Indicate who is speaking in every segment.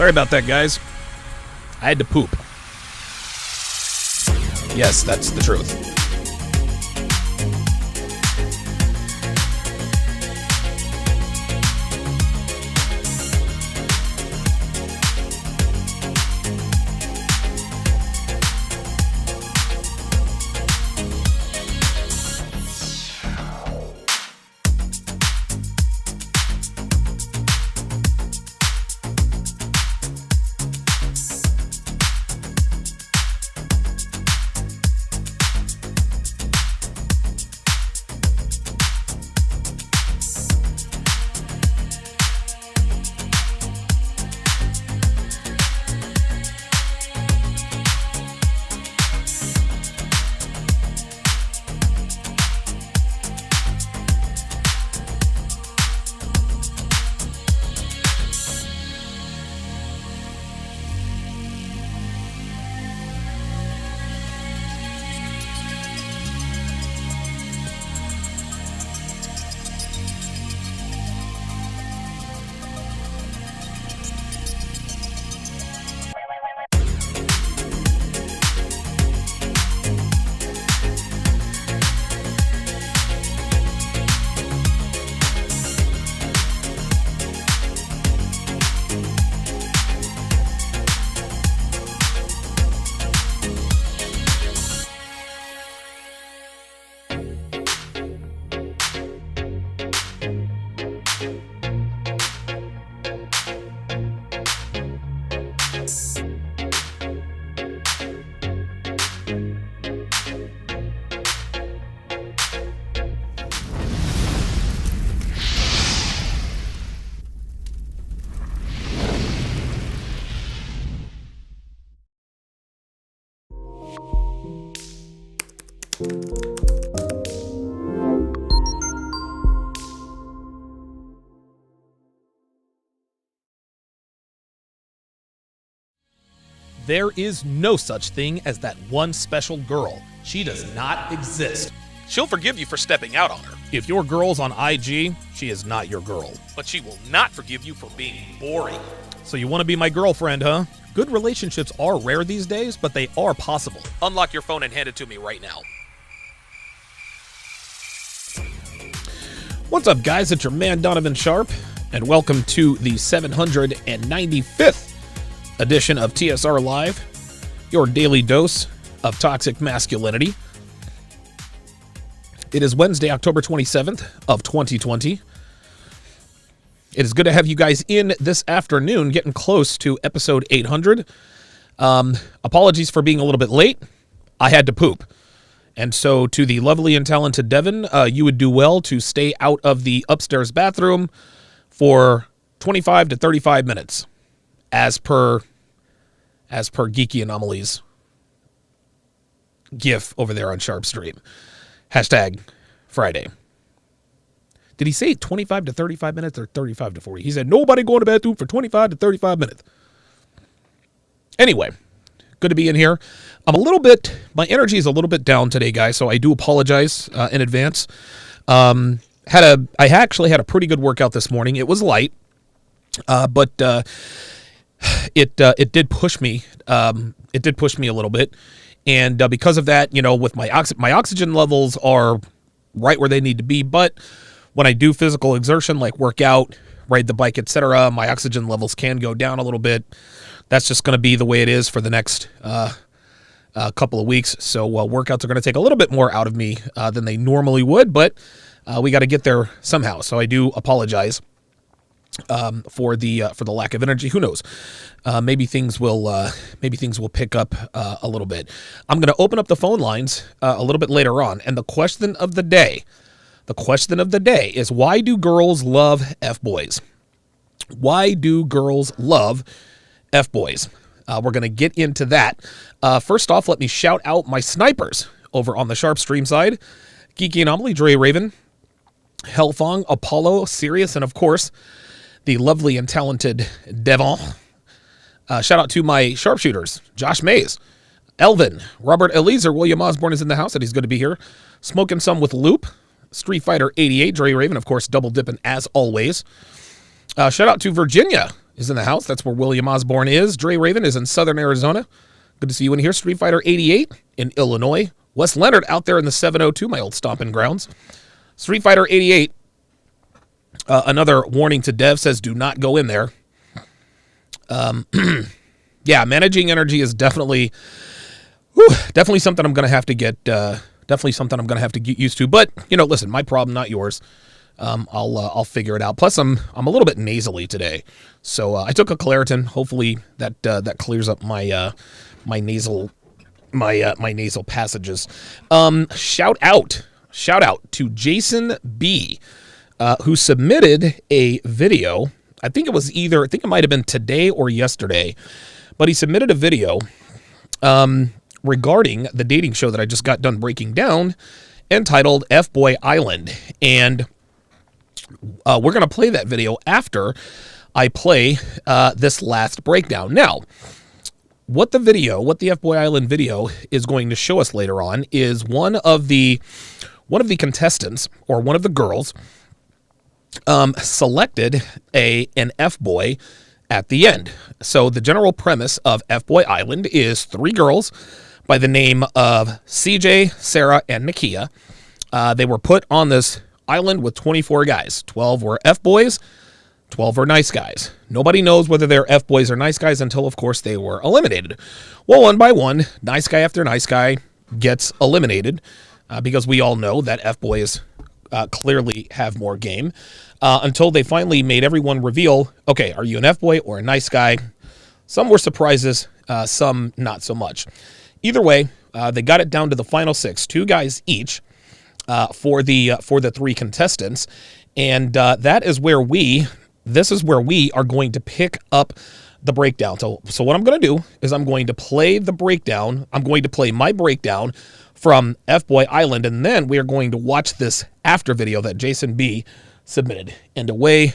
Speaker 1: Sorry about that, guys. I had to poop. Yes, that's the truth. There is no such thing as that one special girl. She does not exist. She'll forgive you for stepping out on her. If your girl's on IG, she is not your girl. But she will not forgive you for being boring. So you want to be my girlfriend, huh? Good relationships are rare these days, but they are possible. Unlock your phone and hand it to me right now. What's up, guys? It's your man, Donovan Sharp, and welcome to the 795th edition of TSR Live, your daily dose of toxic masculinity. It is Wednesday, October 27th of 2020. It is good to have you guys in this afternoon, getting close to episode 800. Apologies for being a little bit late. I had to poop. And so to the lovely and talented Devin, you would do well to stay out of the upstairs bathroom for 25 to 35 minutes, as per Geeky Anomalies GIF over there on Sharp Stream. Hashtag Friday. Did he say 25 to 35 minutes or 35 to 40? He said, nobody going to the bathroom for 25 to 35 minutes. Anyway, good to be in here. My energy is a little bit down today, guys, so I do apologize in advance. I actually had a pretty good workout this morning. It was light, but it did push me. It did push me a little bit, and because of that, with my oxygen levels are right where they need to be. But when I do physical exertion, like work out, ride the bike, etc., my oxygen levels can go down a little bit. That's just going to be the way it is for the next couple of weeks. So workouts are going to take a little bit more out of me than they normally would, but we got to get there somehow. So I do apologize for the lack of energy. Who knows? Maybe things will pick up a little bit. I'm going to open up the phone lines a little bit later on, and the question of the day is, why do girls love F-boys? Why do girls love F-boys? We're going to get into that. First off, let me shout out my snipers over on the Sharp Stream side. Geeky Anomaly, Dre Raven, Hellfong, Apollo, Sirius, and of course, the lovely and talented Devon. Shout out to my sharpshooters, Josh Mays, Elvin, Robert Eliezer, William Osborne is in the house, and he's good to be here. Smoking some with Loop, Street Fighter 88, Dre Raven, of course, double dipping as always. Shout out to Virginia, is in the house. That's where William Osborne is. Dre Raven is in Southern Arizona. Good to see you in here. Street Fighter 88 in Illinois. Wes Leonard out there in the 702, my old stomping grounds. Street Fighter 88. Another warning to Dev says do not go in there. Yeah, managing energy is definitely something I'm going to have to get used to. But, you know, listen, my problem, not yours. I'll figure it out. Plus, I'm a little bit nasally today, so I took a Claritin. Hopefully that clears up my nasal passages. Shout out to Jason B, who submitted a video. I think it might have been today or yesterday, but he submitted a video regarding the dating show that I just got done breaking down, entitled F-Boy Island. And we're going to play that video after I play this last breakdown. Now, what the F-Boy Island video is going to show us later on is one of the contestants, or one of the girls, selected an F-Boy at the end. So the general premise of F-Boy Island is 3 girls by the name of CJ, Sarah, and Nakia. They were put on this island with 24 guys. 12 were F-boys, 12 were nice guys. Nobody knows whether they're F-boys or nice guys until, of course, they were eliminated. Well, one by one, nice guy after nice guy gets eliminated because we all know that F-boys clearly have more game, until they finally made everyone reveal, okay, are you an F-boy or a nice guy? Some were surprises, some not so much. Either way, they got it down to the final 6, 2 guys each, for the 3 contestants, and this is where we are going to pick up the breakdown. So what I'm going to do is I'm going to play the breakdown. I'm going to play my breakdown from F-Boy Island, and then we are going to watch this after video that Jason B submitted. And away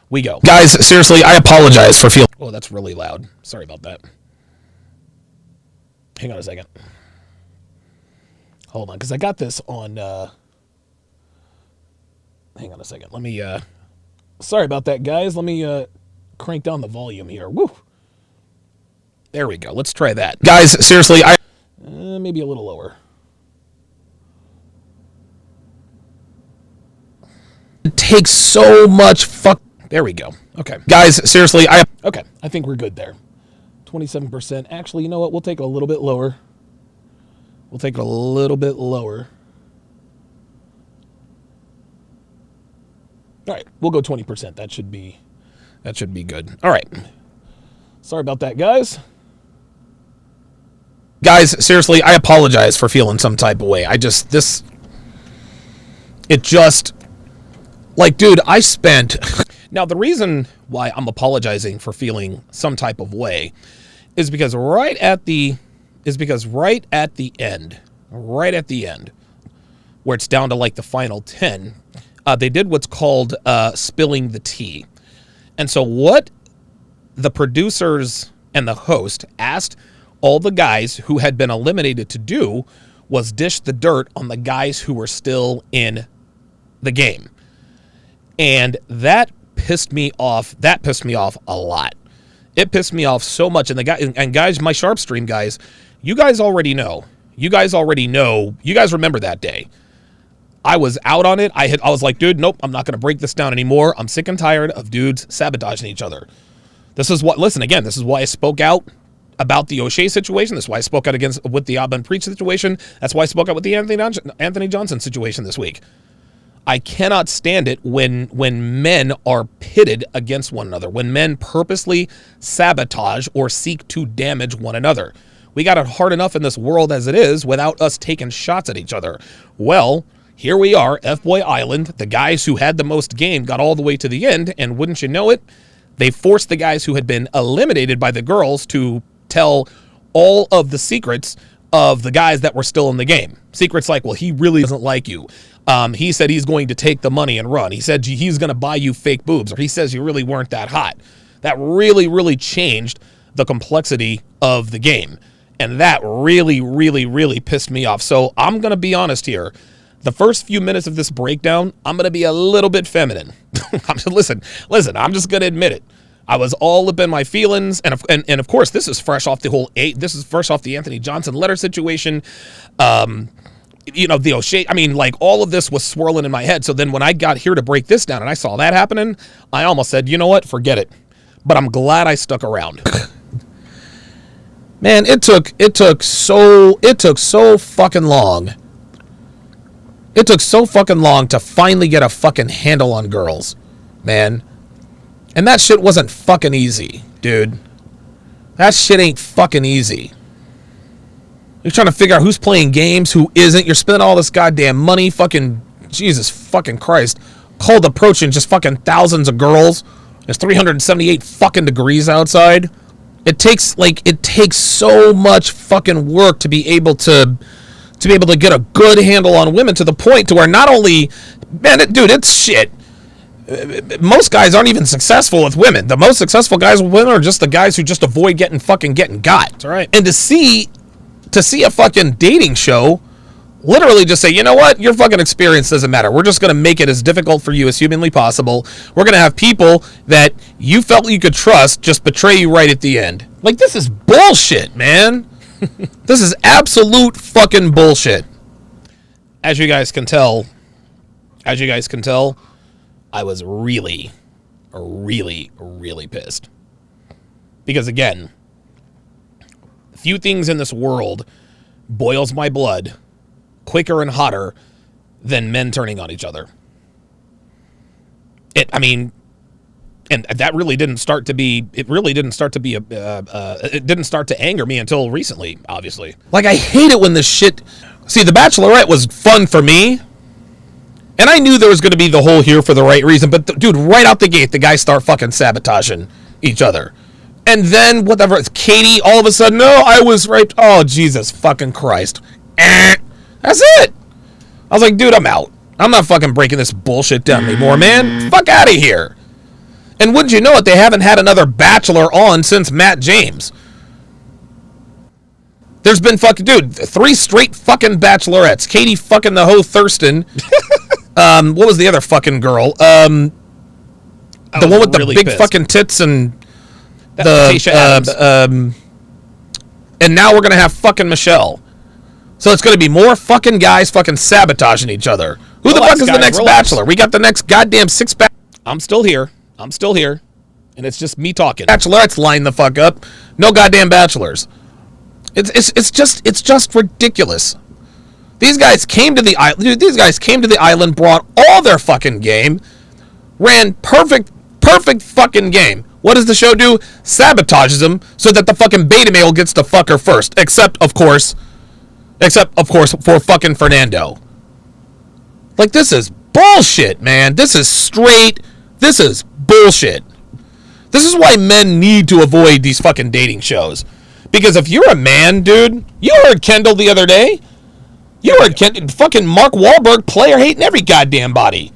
Speaker 1: we go. Guys, seriously, I apologize for feeling... Oh, that's really loud. Sorry about that. Hang on a second. Hold on, because I got this on... Hang on a second. Let me... Sorry about that, guys. Let me crank down the volume here. Woo! There we go. Let's try that. Guys, seriously, maybe a little lower. It takes so much There we go. Okay. Guys, seriously, Okay, I think we're good there. 27%. Actually, you know what? We'll take it a little bit lower. We'll take it a little bit lower. All right, we'll go 20%. That should be good. All right. Sorry about that, guys. Guys, seriously, I apologize for feeling some type of way. Dude, I spent... Now, the reason why I'm apologizing for feeling some type of way is because right at the end, where it's down to like the final 10, they did what's called spilling the tea. And so what the producers and the host asked all the guys who had been eliminated to do was dish the dirt on the guys who were still in the game. And that pissed me off. That pissed me off a lot. It pissed me off so much. And guys, my Sharp Stream guys, you guys already know. You guys remember that day. I was out on it. I was like, dude, nope, I'm not going to break this down anymore. I'm sick and tired of dudes sabotaging each other. This is why I spoke out about the O'Shea situation. This is why I spoke out with the Abban Preach situation. That's why I spoke out with the Anthony Johnson situation this week. I cannot stand it when men are pitted against one another, when men purposely sabotage or seek to damage one another. We got it hard enough in this world as it is without us taking shots at each other. Well, here we are, F-Boy Island. The guys who had the most game got all the way to the end, and wouldn't you know it, they forced the guys who had been eliminated by the girls to tell all of the secrets of the guys that were still in the game. Secrets like, well, he really doesn't like you. He said he's going to take the money and run. He said he's going to buy you fake boobs, or he says you really weren't that hot. That really, really changed the complexity of the game. And that really, really, really pissed me off. So I'm going to be honest here. The first few minutes of this breakdown, I'm going to be a little bit feminine. Listen, I'm just going to admit it. I was all up in my feelings, and of course, this is fresh off the Anthony Johnson letter situation. The O'Shea, I mean, like, all of this was swirling in my head. So then when I got here to break this down and I saw that happening, I almost said, you know what, forget it. But I'm glad I stuck around. Man, it took so fucking long. It took so fucking long to finally get a fucking handle on girls, man. And that shit wasn't fucking easy, dude. That shit ain't fucking easy. You're trying to figure out who's playing games, who isn't. You're spending all this goddamn money. Fucking Jesus fucking Christ. Cold approaching just fucking thousands of girls. There's 378 fucking degrees outside. It takes so much fucking work to be able to get a good handle on women, to the point to where not only, man, it's shit. Most guys aren't even successful with women. The most successful guys with women are just the guys who just avoid getting got. That's right. And to see a fucking dating show literally just say, you know what, your fucking experience doesn't matter. We're just going to make it as difficult for you as humanly possible. We're going to have people that you felt you could trust just betray you right at the end. Like, this is bullshit, man. This is absolute fucking bullshit. As you guys can tell, I was really, really, really pissed. Because again, few things in this world boils my blood quicker and hotter than men turning on each other. And that really didn't start to anger me until recently, obviously. Like, I hate it when this shit. See, The Bachelorette was fun for me, and I knew there was going to be the whole here for the right reason, but dude, right out the gate, the guys start fucking sabotaging each other. And then, whatever, it's Katie, all of a sudden, no, I was raped. Oh, Jesus fucking Christ. That's it. I was like, dude, I'm out. I'm not fucking breaking this bullshit down anymore, man. Fuck out of here. And wouldn't you know it, they haven't had another Bachelor on since Matt James. There's been 3 straight fucking Bachelorettes. Katie fucking the hoe Thurston. What was the other fucking girl? The one with the really big pissed. Fucking tits and and now we're gonna have fucking Michelle. So it's gonna be more fucking guys fucking sabotaging each other. Who the fuck is the next Bachelor? We got the next goddamn 6-pack. I'm still here, and it's just me talking. Bachelorettes line the fuck up. No goddamn Bachelors. It's just ridiculous. These guys came to the island, brought all their fucking game, ran perfect fucking game. What does the show do? Sabotages them so that the fucking beta male gets to fuck her first. Except of course for fucking Fernando. Like, this is bullshit, man. This is bullshit. This is why men need to avoid these fucking dating shows. Because if you're a man, dude, you heard Kendall the other day. You heard fucking Mark Wahlberg player hating every goddamn body.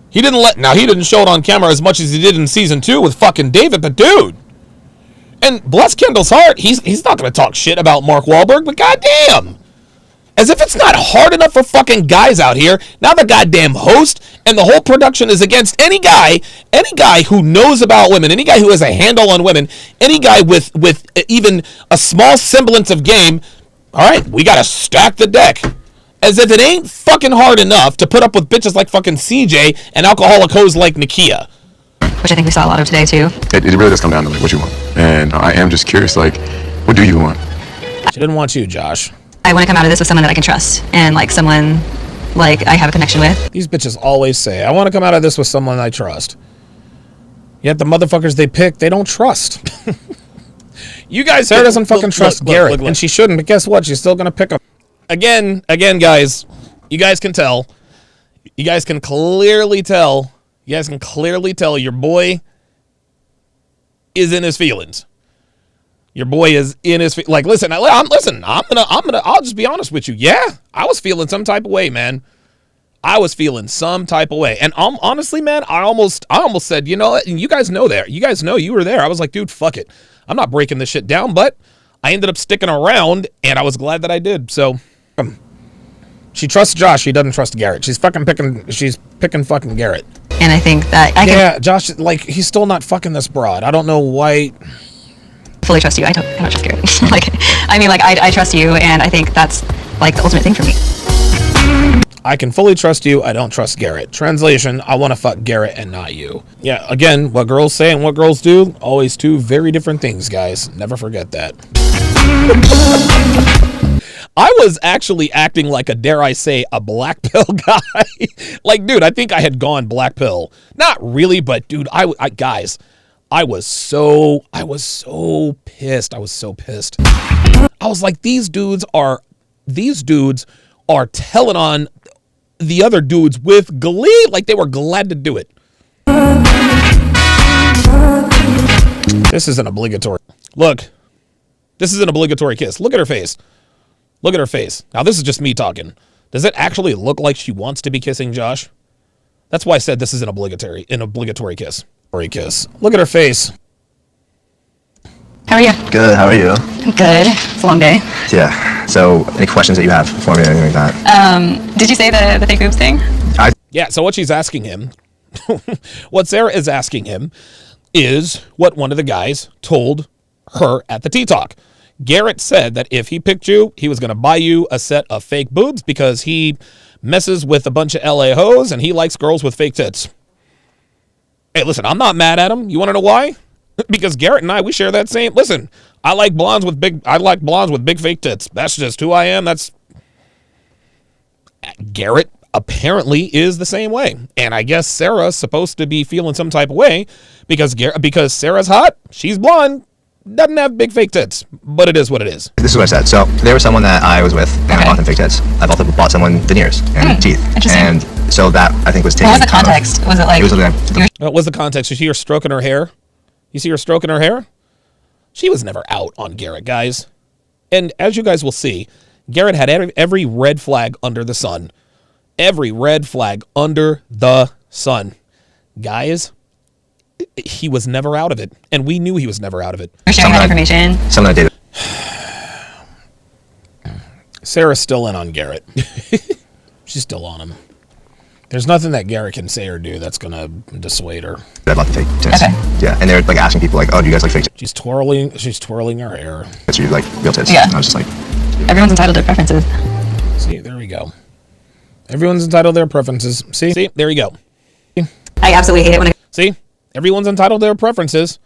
Speaker 1: He didn't show it on camera as much as he did in season 2 with fucking David, but dude. And bless Kendall's heart, he's not going to talk shit about Mark Wahlberg, but goddamn. As if it's not hard enough for fucking guys out here. Now the goddamn host and the whole production is against any guy who knows about women, any guy who has a handle on women, any guy with even a small semblance of game. All right, we got to stack the deck. As if it ain't fucking hard enough to put up with bitches like fucking CJ and alcoholic hoes like Nakia.
Speaker 2: Which I think we saw a lot of today, too.
Speaker 3: It really does come down to like what you want. And I am just curious, like, what do you want?
Speaker 1: She didn't want you, Josh.
Speaker 2: I want to come out of this with someone that I can trust and like someone like I have a connection with.
Speaker 1: These bitches always say, I want to come out of this with someone I trust. Yet the motherfuckers they pick, they don't trust. You guys, Sarah doesn't fucking trust Garrett, and she shouldn't, but guess what? She's still going to pick him. Again, guys, you guys can tell. You guys can clearly tell your boy is in his feelings. Your boy is in his like. Listen. I'll just be honest with you. Yeah, I was feeling some type of way, man. I was feeling some type of way, and honestly, man, I almost said, you know, and you guys know there. You guys know you were there. I was like, dude, fuck it. I'm not breaking this shit down, but I ended up sticking around, and I was glad that I did. So, she trusts Josh. She doesn't trust Garrett. She's picking fucking Garrett.
Speaker 2: And I think that I can
Speaker 1: Yeah, Josh, like, he's still not fucking this broad. I don't know why.
Speaker 2: fully trust you. I don't trust Garrett. Like, I mean, like, I trust you, and I think that's, like, the ultimate thing for me.
Speaker 1: I can fully trust you. I don't trust Garrett. Translation, I want to fuck Garrett and not you. Yeah, again, what girls say and what girls do, always two very different things, guys. Never forget that. I was actually acting like a, dare I say, a black pill guy. Like, dude, I think I had gone black pill. Not really, but dude, guys, I was so pissed. I was so pissed. I was like, these dudes are telling on the other dudes with glee, like they were glad to do it. This is an obligatory. Look, this is an obligatory kiss. Look at her face. Look at her face. Now, this is just me talking. Does it actually look like she wants to be kissing Josh? That's why I said this is an obligatory kiss. Or a kiss. Look at her face.
Speaker 2: How are you?
Speaker 4: Good, how are you?
Speaker 2: Good. It's a long day.
Speaker 4: Yeah. So, any questions that you have for me or anything like that?
Speaker 2: Did you say the fake boobs thing?
Speaker 1: Yeah, so what she's asking him, what Sarah is asking him, is what one of the guys told her at the tea talk. Garrett said that if he picked you, he was going to buy you a set of fake boobs because he messes with a bunch of LA hoes and he likes girls with fake tits. Hey, listen, I'm not mad at him. You want to know why? Because Garrett and I, we share that same. Listen, I like blondes with big fake tits. That's just who I am. That's Garrett apparently is the same way. And I guess Sarah's supposed to be feeling some type of way because Sarah's hot, she's blonde, doesn't have big fake tits, but it is what it is.
Speaker 4: This is what I said. So, there was someone that I was with, and I bought them fake tits. I've also bought someone veneers and teeth.
Speaker 2: Interesting.
Speaker 4: And so that, I think, was taken.
Speaker 2: What was the context? Was it like...
Speaker 4: It was like...
Speaker 1: What was the context? You see her stroking her hair? You see her stroking her hair? She was never out on Garrett, guys. And as you guys will see, Garrett had every red flag under the sun. Every red flag under the sun. Guys, he was never out of it. And we knew he was never out of it.
Speaker 2: You're sharing that information?
Speaker 4: Someone I dated.
Speaker 1: Sarah's still in on Garrett. She's still on him. There's nothing that Garrett can say or do that's going to dissuade her.
Speaker 4: I bought the fake tits.
Speaker 2: Okay.
Speaker 4: Yeah, and they're like asking people like, oh, do you guys like fake tits?
Speaker 1: She's twirling her hair.
Speaker 4: Or you like real tits?
Speaker 2: Yeah.
Speaker 4: And I was just like...
Speaker 2: Everyone's entitled to their preferences.
Speaker 1: See, there we go. Everyone's entitled to their preferences. See, there you go.
Speaker 2: I absolutely hate it when a
Speaker 1: See, everyone's entitled to their preferences.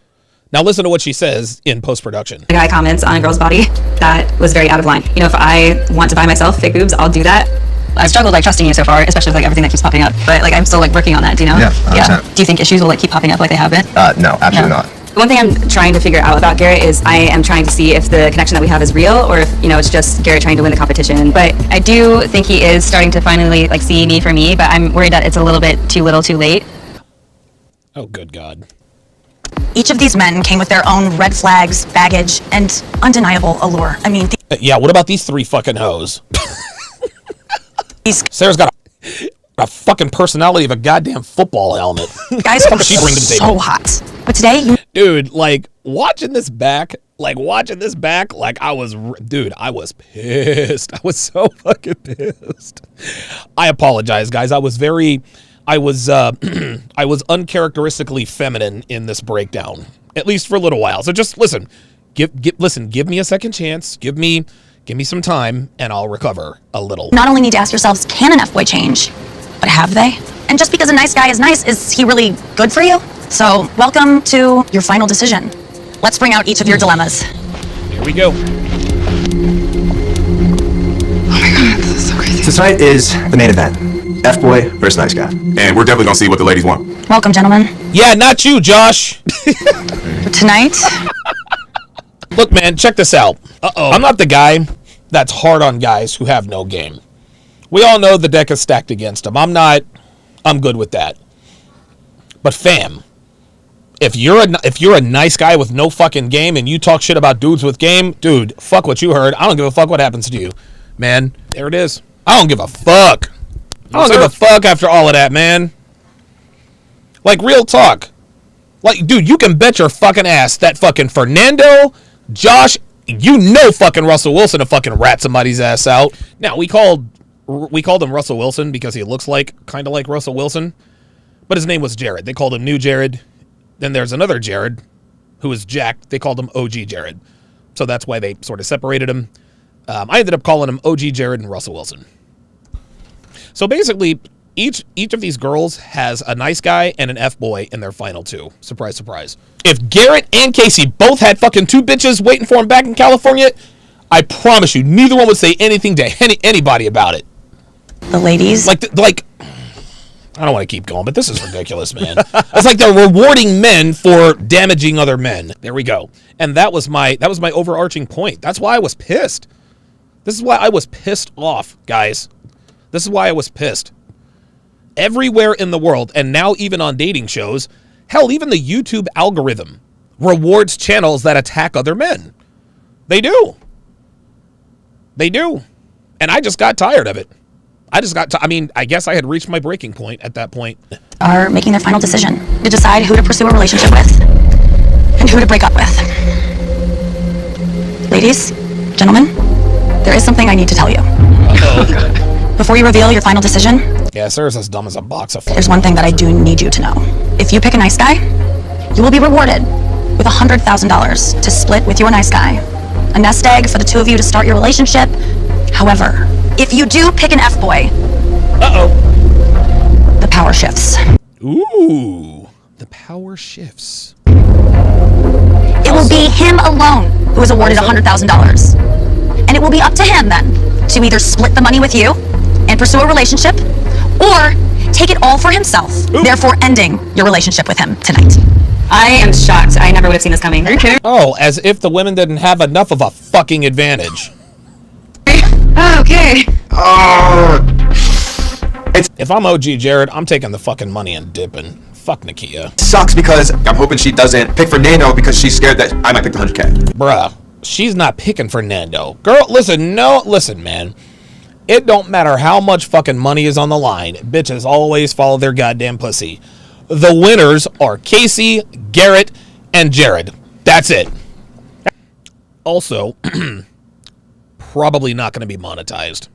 Speaker 1: Now listen to what she says in post-production.
Speaker 2: guy comments on a girl's body that was very out of line. You know, if I want to buy myself fake boobs, I'll do that. I've struggled like trusting you so far, especially with like everything that keeps popping up. But like I'm still like working on that. Do you know?
Speaker 4: Yeah, 100%.
Speaker 2: Do you think issues will like keep popping up like they have been?
Speaker 4: No, absolutely not.
Speaker 2: One thing I'm trying to figure out about Garrett is I am trying to see if the connection that we have is real or if, you know, it's just Garrett trying to win the competition. But I do think he is starting to finally like see me for me, but I'm worried that it's a little bit too little too late.
Speaker 1: Oh, good God.
Speaker 5: Each of these men came with their own red flags, baggage, and undeniable allure. I mean,
Speaker 1: Yeah, what about these three fucking hoes? Sarah's got a fucking personality of a goddamn football helmet.
Speaker 5: guys
Speaker 1: What
Speaker 5: are
Speaker 1: does she bring to the
Speaker 5: so
Speaker 1: table?
Speaker 5: hot. But today, you
Speaker 1: Dude, like, watching this back, like, I was pissed. I was so fucking pissed. I apologize, guys. I was uncharacteristically feminine in this breakdown, at least for a little while. So just listen, give me a second chance. Give me some time and I'll recover a little.
Speaker 5: not only need to ask yourselves, can an F-boy change? But have they? And just because a nice guy is nice, is he really good for you? So, welcome to your final decision. Let's bring out each of your dilemmas.
Speaker 1: Here we go.
Speaker 4: So tonight is the main event. F-boy versus nice guy.
Speaker 3: And we're definitely gonna see what the ladies want.
Speaker 5: Welcome, gentlemen.
Speaker 1: Yeah, not you, Josh.
Speaker 5: Tonight,
Speaker 1: Look, man, check this out. I'm not the guy that's hard on guys who have no game. We all know the deck is stacked against them. I'm good with that. But fam, if you're a nice guy with no fucking game and you talk shit about dudes with game, dude, fuck what you heard. I don't give a fuck what happens to you. Man, there it is. I don't give a fuck. I don't give a fuck after all of that, man. Like, real talk. Like, dude, you can bet your fucking ass that fucking Fernando, Josh, you know fucking Russell Wilson to fucking rat somebody's ass out. Now, we called him Russell Wilson because he looks kind of like Russell Wilson. But his name was Jared. They called him New Jared. Then there's another Jared who was jacked. They called him OG Jared. So that's why they sort of separated him. I ended up calling him OG Jared and Russell Wilson. So basically, each of these girls has a nice guy and an F-boy in their final two. Surprise, surprise. If Garrett and Casey both had fucking two bitches waiting for him back in California, I promise you, neither one would say anything to anybody about it.
Speaker 5: The ladies.
Speaker 1: Like, I don't want to keep going, but this is ridiculous, man. It's like they're rewarding men for damaging other men. There we go. And that was my overarching point. That's why I was pissed. This is why I was pissed off, guys. This is why I was pissed. Everywhere in the world, and now even on dating shows, hell, even the YouTube algorithm rewards channels that attack other men. They do. They do. And I just got tired of it. I guess I had reached my breaking point at that point.
Speaker 5: Are making their final decision to decide who to pursue a relationship with and who to break up with. Ladies, gentlemen, there is something I need to tell you.
Speaker 1: Uh-oh.
Speaker 5: Before you reveal your final decision,
Speaker 1: Yeah, Sarah's as dumb as a box of
Speaker 5: there's one thing that I do need you to know. If you pick a nice guy, you will be rewarded with $100,000 to split with your nice guy. A nest egg for the two of you to start your relationship. However, if you do pick an F-boy, the power shifts.
Speaker 1: Ooh, the power shifts.
Speaker 5: It will be him alone who is awarded $100,000. And it will be up to him then to either split the money with you and pursue a relationship or take it all for himself, therefore ending your relationship with him tonight.
Speaker 2: I am shocked. I never would have seen this coming.
Speaker 1: Oh, as if the women didn't have enough of a fucking advantage.
Speaker 2: Oh, okay.
Speaker 1: If I'm OG Jared, I'm taking the fucking money and dipping. Fuck Nakia.
Speaker 3: Sucks because I'm hoping she doesn't pick Fernando because she's scared that I might pick the 100K.
Speaker 1: Bruh, she's not picking Fernando. Girl, listen, man. It don't matter how much fucking money is on the line. Bitches always follow their goddamn pussy. The winners are Casey, Garrett, and Jared. That's it. Also, probably not going to be monetized.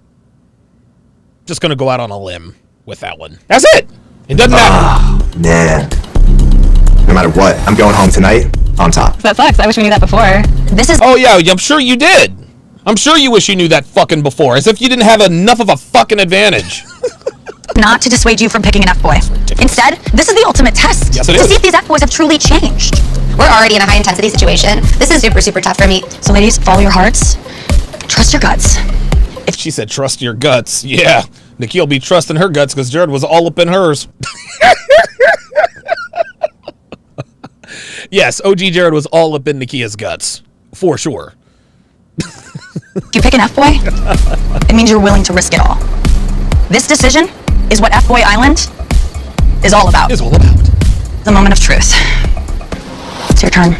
Speaker 1: Just going to go out on a limb with that one. That's it. It doesn't matter.
Speaker 4: Man. No matter what, I'm going home tonight on top.
Speaker 2: That sucks. I wish we knew that before.
Speaker 5: This is
Speaker 1: Oh, yeah, I'm sure you did. I'm sure you wish you knew that fucking before, as if you didn't have enough of a fucking advantage.
Speaker 5: not to dissuade you from picking an F-boy. Instead, this is the ultimate test
Speaker 1: Yes, it
Speaker 5: to
Speaker 1: is.
Speaker 5: see if these F-boys have truly changed.
Speaker 6: We're already in a high intensity situation. This is super, super tough for me.
Speaker 5: So ladies, follow your hearts, trust your guts.
Speaker 1: She said, trust your guts. Yeah, Nikhil be trusting her guts because Jared was all up in hers. Yes, OG Jared was all up in Nikia's guts. For sure.
Speaker 5: If you pick an F-boy, it means you're willing to risk it all. This decision is what F-boy Island is all about.
Speaker 1: It's all about.
Speaker 5: The moment of truth. It's your turn.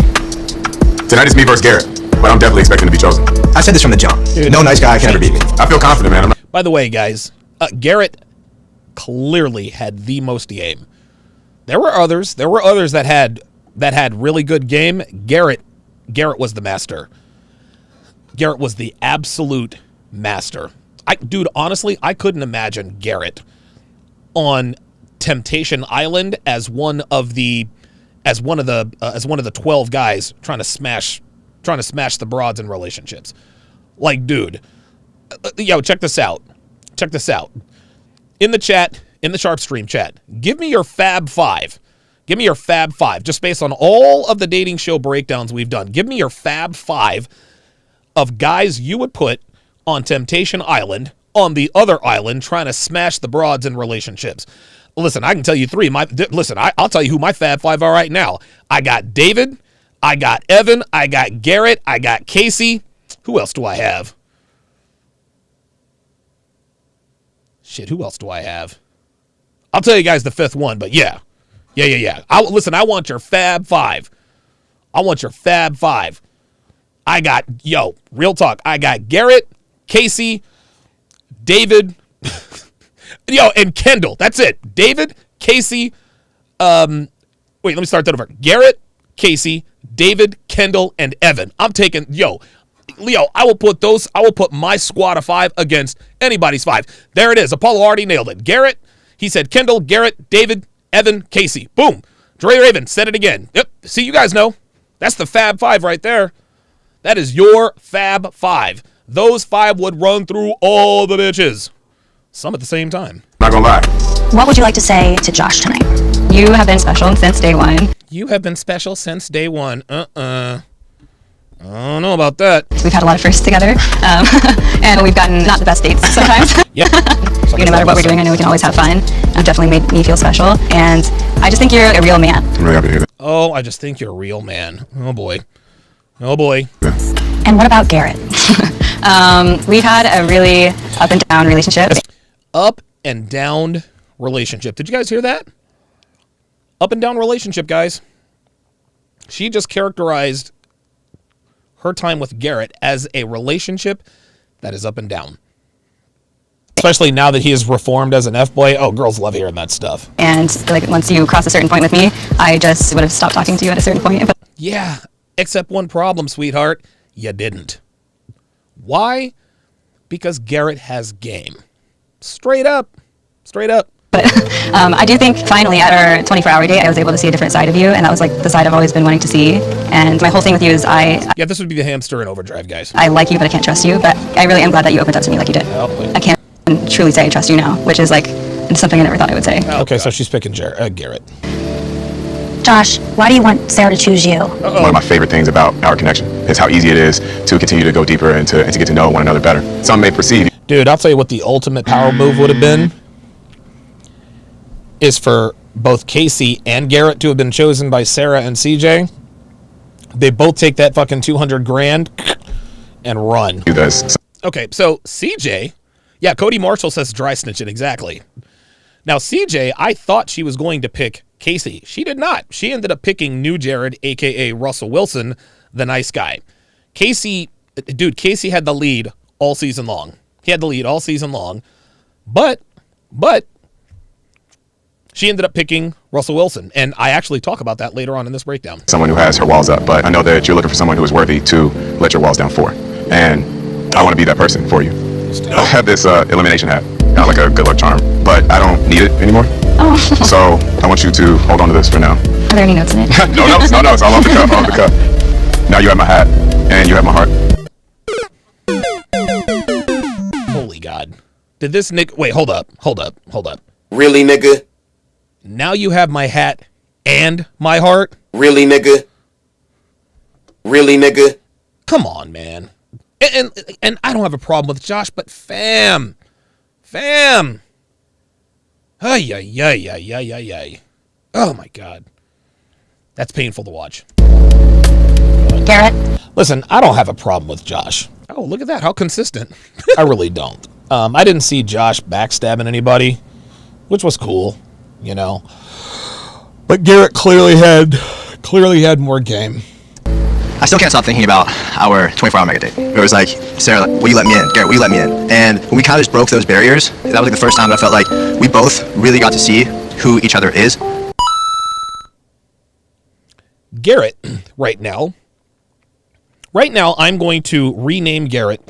Speaker 3: Tonight is me versus Garrett, but I'm definitely expecting to be chosen.
Speaker 4: I said this from the jump. No nice guy can ever beat me.
Speaker 3: I feel confident, man.
Speaker 1: By the way, guys, Garrett clearly had the most game. There were others that had really good game. Garrett was the master. Garrett was the absolute master. Dude, honestly, I couldn't imagine Garrett on Temptation Island as one of the 12 guys trying to smash the broads in relationships. Like, dude, yo, check this out. In the chat, in the Sharp Stream chat, give me your Fab 5. Give me your Fab 5, just based on all of the dating show breakdowns we've done. Give me your Fab 5 of guys you would put on Temptation Island, on the other island, trying to smash the broads in relationships. Listen, I can tell you three. I'll tell you who my Fab 5 are right now. I got David, I got Evan, I got Garrett, I got Casey. Who else do I have? Shit, who else do I have? I'll tell you guys the fifth one, but yeah. Listen, I want your Fab 5. I want your Fab 5. I got, real talk. I got Garrett, Casey, David, and Kendall. That's it. David, Casey, wait, let me start that over. Garrett, Casey, David, Kendall, and Evan. I'm taking, Leo, I will put my squad of 5 against anybody's 5. There it is. Apollo already nailed it. Garrett, he said Kendall, Garrett, David, Evan, Casey. Boom. Dre Raven said it again. Yep. See, you guys know. That's the Fab Five right there. That is your Fab Five. Those five would run through all the bitches. Some at the same time.
Speaker 3: Not gonna lie.
Speaker 5: What would you like to say to Josh tonight?
Speaker 2: You have been special since day one.
Speaker 1: You have been special since day one. I don't know about that.
Speaker 2: We've had a lot of firsts together, and we've gotten not the best dates sometimes.
Speaker 1: Yep.
Speaker 2: No matter what we're doing, I know we can always have fun. You've definitely made me feel special, and I just think you're a real man.
Speaker 3: I'm really happy to hear that.
Speaker 1: Oh, I just think you're a real man. Oh, boy. Oh, boy.
Speaker 5: And what about Garrett?
Speaker 2: We've had a really up and down relationship.
Speaker 1: Up and down relationship. Did you guys hear that? Up and down relationship, guys. She just characterized her time with Garrett as a relationship that is up and down. Especially now that he is reformed as an F-boy. Oh, girls love hearing that stuff.
Speaker 2: And like once you cross a certain point with me, I just would have stopped talking to you at a certain point. But
Speaker 1: Yeah, except one problem, sweetheart. You didn't. Why? Because Garrett has game. Straight up. Straight up.
Speaker 2: I do think finally at our 24-hour date, I was able to see a different side of you, and that was like the side I've always been wanting to see. And my whole thing with you is
Speaker 1: Yeah, this would be the hamster in overdrive, guys.
Speaker 2: I like you, but I can't trust you. But I really am glad that you opened up to me like you did. I can't truly say I trust you now, which is like something I never thought I would say.
Speaker 1: Okay, so she's picking Garrett.
Speaker 5: Josh, why do you want Sarah to choose you?
Speaker 3: One of my favorite things about our connection is how easy it is to continue to go deeper and to get to know one another better. Some may perceive.
Speaker 1: Dude, I'll tell you what the ultimate power move would have been is for both Casey and Garrett to have been chosen by Sarah and CJ. They both take that fucking 200 grand and run.
Speaker 3: Do this.
Speaker 1: Okay, so CJ, yeah, Cody Marshall says dry snitching, exactly. Now, CJ, I thought she was going to pick Casey. She did not. She ended up picking new Jared, a.k.a. Russell Wilson, the nice guy. Casey had the lead all season long. He had the lead all season long. But she ended up picking Russell Wilson. And I actually talk about that later on in this breakdown.
Speaker 3: Someone who has her walls up, but I know that you're looking for someone who is worthy to let your walls down for. And I want to be that person for you. I have this elimination hat, kind of like a good luck charm, but I don't need it anymore.
Speaker 2: Oh.
Speaker 3: So I want you to hold on to this for now.
Speaker 2: Are there any notes in it?
Speaker 3: No, it's all off the cuff, all off the cuff. Now you have my hat, and you have my heart.
Speaker 1: Holy God. Did this Nick... Wait, hold up.
Speaker 7: Really, nigga?
Speaker 1: Now you have my hat and my heart?
Speaker 7: Really, nigga? Really, nigga?
Speaker 1: Come on, man. And I don't have a problem with Josh, but fam. Ay. Oh, my God. That's painful to watch.
Speaker 5: Garrett?
Speaker 1: Listen, I don't have a problem with Josh. Oh, look at that. How consistent. I really don't. I didn't see Josh backstabbing anybody, which was cool, you know. But Garrett clearly had more game.
Speaker 4: I still can't stop thinking about our 24-hour mega date. It was like, Sarah, will you let me in? Garrett, will you let me in? And when we kind of just broke those barriers, that was like the first time that I felt like we both really got to see who each other is.
Speaker 1: Garrett, right now, I'm going to rename Garrett.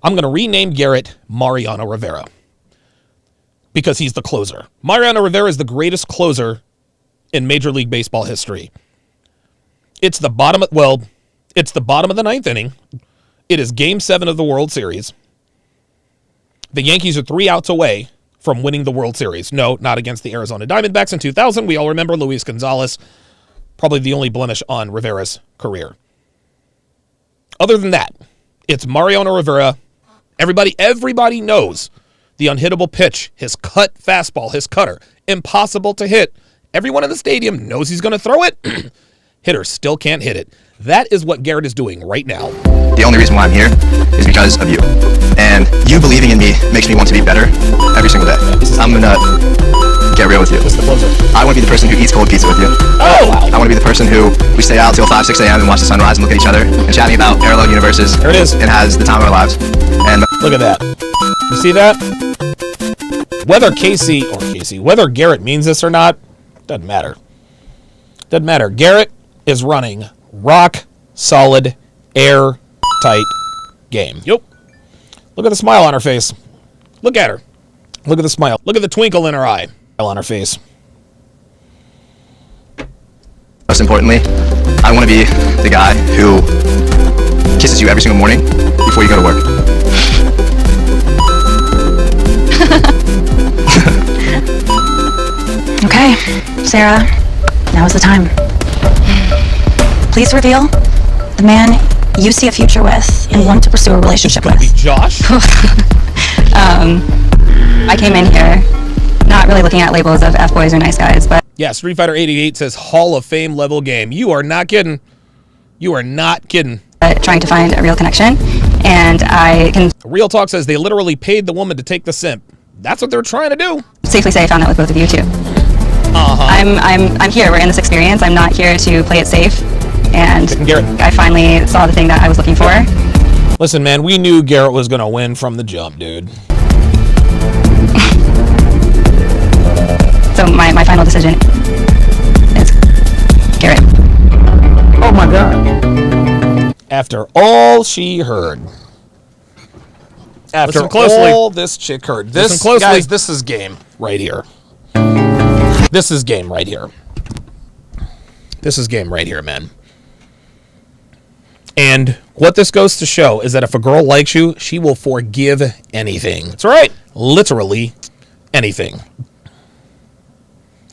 Speaker 1: I'm going to rename Garrett Mariano Rivera because he's the closer. Mariano Rivera is the greatest closer in Major League Baseball history. It's the bottom of the ninth inning. It is Game 7 of the World Series. The Yankees are 3 outs away from winning the World Series. No, not against the Arizona Diamondbacks in 2000. We all remember Luis Gonzalez, probably the only blemish on Rivera's career. Other than that, it's Mariano Rivera. Everybody knows the unhittable pitch, his cut fastball, his cutter, impossible to hit. Everyone in the stadium knows he's going to throw it. Hitter still can't hit it. That is what Garrett is doing right now.
Speaker 4: The only reason why I'm here is because of you. And you believing in me makes me want to be better every single day. I'm going to get real with you. I want to be the person who eats cold pizza with you.
Speaker 1: Oh!
Speaker 4: I want to be the person who we stay out till 5, 6 a.m. and watch the sunrise and look at each other and chatting about parallel universes.
Speaker 1: There it is.
Speaker 4: And has the time of our lives. And
Speaker 1: Look at that. You see that? Whether Garrett means this or not, doesn't matter. Doesn't matter. Garrett is running rock solid, airtight game. Yep. Look at the smile on her face. Look at her. Look at the smile. Look at the twinkle in her eye. On her face.
Speaker 4: Most importantly, I want to be the guy who kisses you every single morning before you go to work.
Speaker 5: Okay, Sarah, now is the time. Please reveal the man you see a future with and want to pursue a relationship
Speaker 1: Gonna be
Speaker 5: with.
Speaker 1: Josh?
Speaker 2: I came in here not really looking at labels of F-boys or nice guys, but
Speaker 1: Yeah, Street Fighter 88 says Hall of Fame level game. You are not kidding. You are not kidding.
Speaker 2: trying to find a real connection. And I can
Speaker 1: Real Talk says they literally paid the woman to take the simp. That's what they're trying to do.
Speaker 2: safely say I found that with both of you too. I'm here. We're in this experience. I'm not here to play it safe. And
Speaker 1: Garrett.
Speaker 2: I finally saw the thing that I was looking for.
Speaker 1: Listen, man, we knew Garrett was going to win from the jump, dude.
Speaker 2: So my final decision is Garrett.
Speaker 8: Oh my God.
Speaker 1: After all she heard. After
Speaker 8: Listen closely.
Speaker 1: all this chick heard. This,
Speaker 8: Listen closely.
Speaker 1: guys, this is game right here. This is game right here. This is game right here, man. And what this goes to show is that if a girl likes you, she will forgive anything. That's right. Literally anything.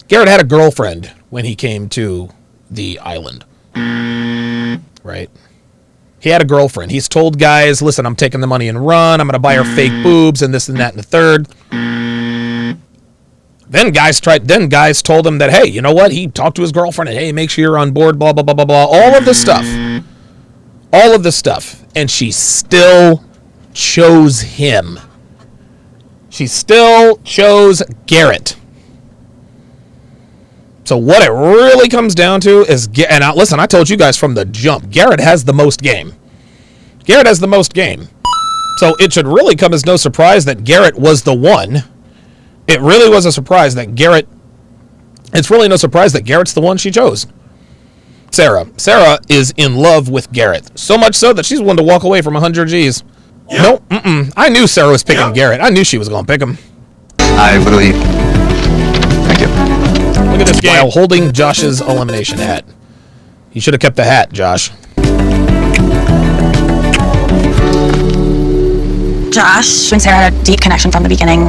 Speaker 1: Garrett had a girlfriend when he came to the island. Right? He had a girlfriend. He's told guys, listen, I'm taking the money and run. I'm going to buy her fake boobs and this and that and the third. Then guys told him that, hey, you know what? He talked to his girlfriend and, hey, make sure you're on board, blah, blah, blah, blah, blah. All of this stuff. All of this stuff. And she still chose him. She still chose Garrett. So what it really comes down to is, and listen, I told you guys from the jump, Garrett has the most game. Garrett has the most game. So it should really come as no surprise that Garrett was the one. It really was a surprise that Garrett, it's really no surprise that Garrett's the one she chose. Sarah. Sarah is in love with Garrett. So much so that she's willing to walk away from 100 G's. Yep. Nope. I knew Sarah was picking Garrett. I knew she was going to pick him.
Speaker 4: I literally... Thank you.
Speaker 1: Look at this game. While holding Josh's elimination hat. He should have kept the hat, Josh.
Speaker 5: Josh and Sarah had a deep connection from the beginning.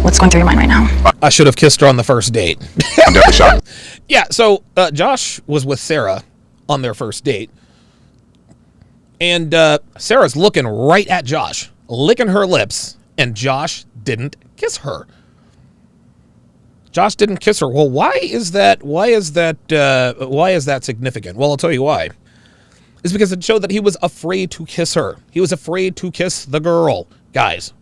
Speaker 5: What's going through your mind right now?
Speaker 1: I should have kissed her on the first date.
Speaker 3: I'm definitely shocked.
Speaker 1: Yeah, so Josh was with Sarah on their first date. And Sarah's looking right at Josh, licking her lips, and Josh didn't kiss her. Josh didn't kiss her. Well, why is that significant? Well, I'll tell you why. It's because it showed that he was afraid to kiss her. He was afraid to kiss the girl. Guys,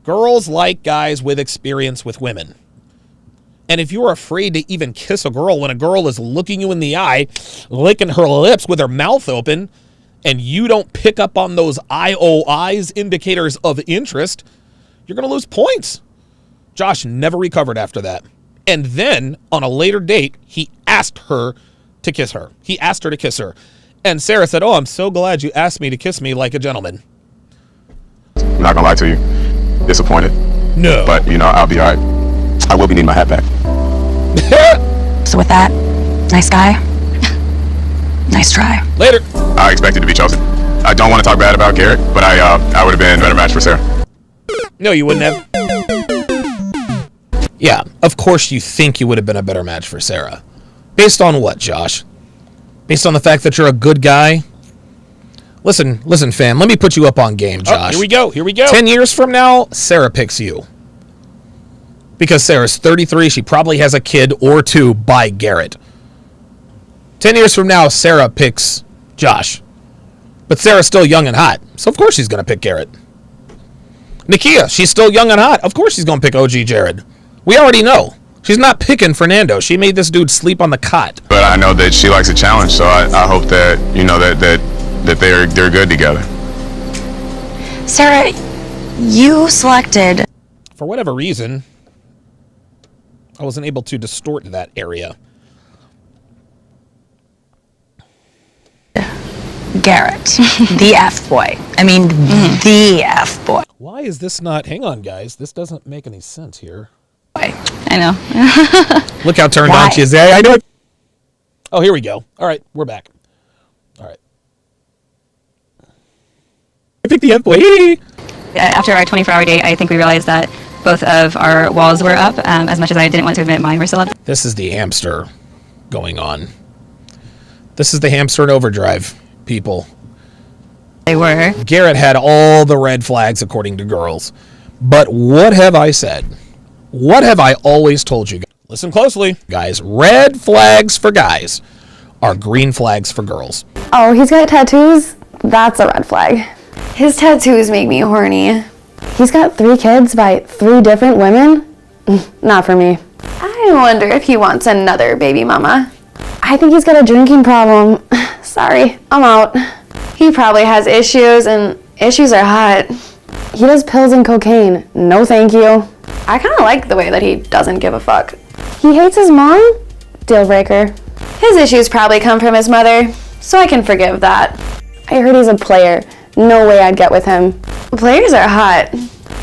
Speaker 1: girls like guys with experience with women. And if you're afraid to even kiss a girl when a girl is looking you in the eye, licking her lips with her mouth open, and you don't pick up on those IOIs, indicators of interest, you're going to lose points. Josh never recovered after that. And then, on a later date, he asked her to kiss her. He asked her to kiss her. And Sarah said, oh, I'm so glad you asked me to kiss me like a gentleman.
Speaker 3: I'm not gonna lie to you. Disappointed.
Speaker 1: No.
Speaker 3: But, I'll be all right. I will be needing my hat back.
Speaker 5: So with that, nice guy. Nice try.
Speaker 1: Later.
Speaker 3: I expected to be chosen. I don't want to talk bad about Garrett, but I would have been a better match for Sarah.
Speaker 1: No, you wouldn't have. Yeah, of course you think you would have been a better match for Sarah. Based on what, Josh? Based on the fact that you're a good guy? Listen, fam, let me put you up on game, Josh.
Speaker 8: Here we go.
Speaker 1: 10 years from now, Sarah picks you. Because Sarah's 33, she probably has a kid or two by Garrett. 10 years from now, Sarah picks Josh. But Sarah's still young and hot, so of course she's going to pick Garrett. Nakia, she's still young and hot. Of course she's going to pick OG Jared. We already know. She's not picking Fernando. She made this dude sleep on the cot.
Speaker 3: But I know that she likes a challenge, so I hope that, that they're good together.
Speaker 5: Sarah, you selected
Speaker 1: For whatever reason, I wasn't able to distort that area.
Speaker 5: Garrett, the F-boy. I mean, the F-boy.
Speaker 1: Why is this not... Hang on, guys. This doesn't make any sense here.
Speaker 2: I know.
Speaker 1: Look how turned
Speaker 5: Why?
Speaker 1: on she is. I know it. Oh, here we go. All right, we're back. All right. I picked the boy.
Speaker 2: After our 24-hour date, I think we realized that both of our walls were up. As much as I didn't want to admit mine were still up.
Speaker 1: This is the hamster going on. This is the hamster in overdrive, people.
Speaker 2: They were.
Speaker 1: Garrett had all the red flags according to girls. But what have I said? What have I always told you? Listen closely, guys. Red flags for guys are green flags for girls.
Speaker 9: Oh, he's got tattoos? That's a red flag. His tattoos make me horny. He's got 3 kids by 3 different women? Not for me. I wonder if he wants another baby mama. I think he's got a drinking problem. Sorry, I'm out. He probably has issues, and issues are hot. He does pills and cocaine. No thank you. I kind of like the way that he doesn't give a fuck. He hates his mom? Deal breaker. His issues probably come from his mother, so I can forgive that. I heard he's a player. No way I'd get with him. Players are hot.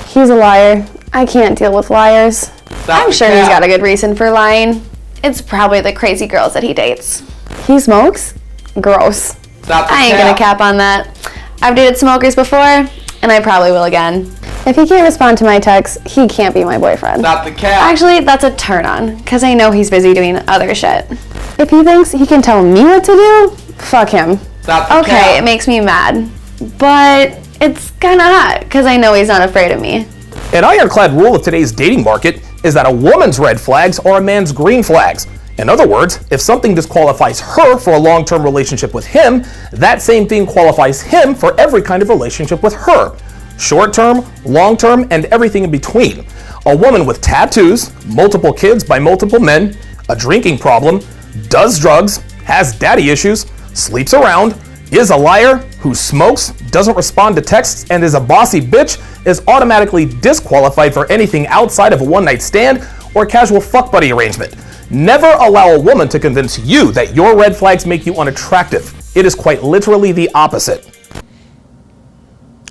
Speaker 9: He's a liar. I can't deal with liars. I'm sure he's got a good reason for lying. It's probably the crazy girls that he dates. He smokes? Gross. I ain't gonna cap on that. I've dated smokers before, and I probably will again. If he can't respond to my texts, he can't be my boyfriend.
Speaker 10: Stop the cap.
Speaker 9: Actually, that's a turn on, because I know he's busy doing other shit. If he thinks he can tell me what to do, fuck him.
Speaker 10: Stop the
Speaker 9: Okay,
Speaker 10: cap.
Speaker 9: it makes me mad, but it's kinda hot, because I know he's not afraid of me.
Speaker 11: An ironclad rule of today's dating market is that a woman's red flags are a man's green flags. In other words, if something disqualifies her for a long-term relationship with him, that same thing qualifies him for every kind of relationship with her. Short-term, long-term, and everything in between. A woman with tattoos, multiple kids by multiple men, a drinking problem, does drugs, has daddy issues, sleeps around, is a liar, who smokes, doesn't respond to texts, and is a bossy bitch is automatically disqualified for anything outside of a one-night stand or casual fuck buddy arrangement. Never allow a woman to convince you that your red flags make you unattractive. It is quite literally the opposite.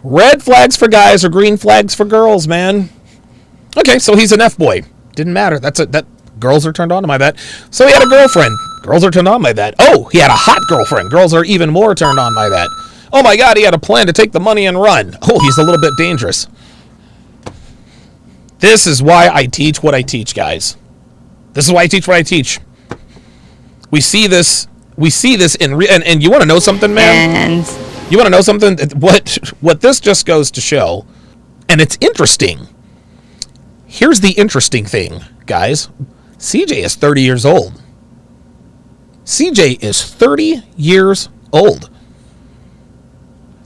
Speaker 1: Red flags for guys or green flags for girls, man. Okay, so he's an F-boy. Didn't matter. That girls are turned on by that. So he had a girlfriend. Girls are turned on by that. Oh, he had a hot girlfriend. Girls are even more turned on by that. Oh my God, he had a plan to take the money and run. Oh, he's a little bit dangerous. This is why I teach what I teach, guys. This is why I teach what I teach. We see this in and you want to know something, man?
Speaker 2: And
Speaker 1: You want to know something? What this just goes to show, and it's interesting. Here's the interesting thing, guys. CJ is 30 years old. CJ is 30 years old.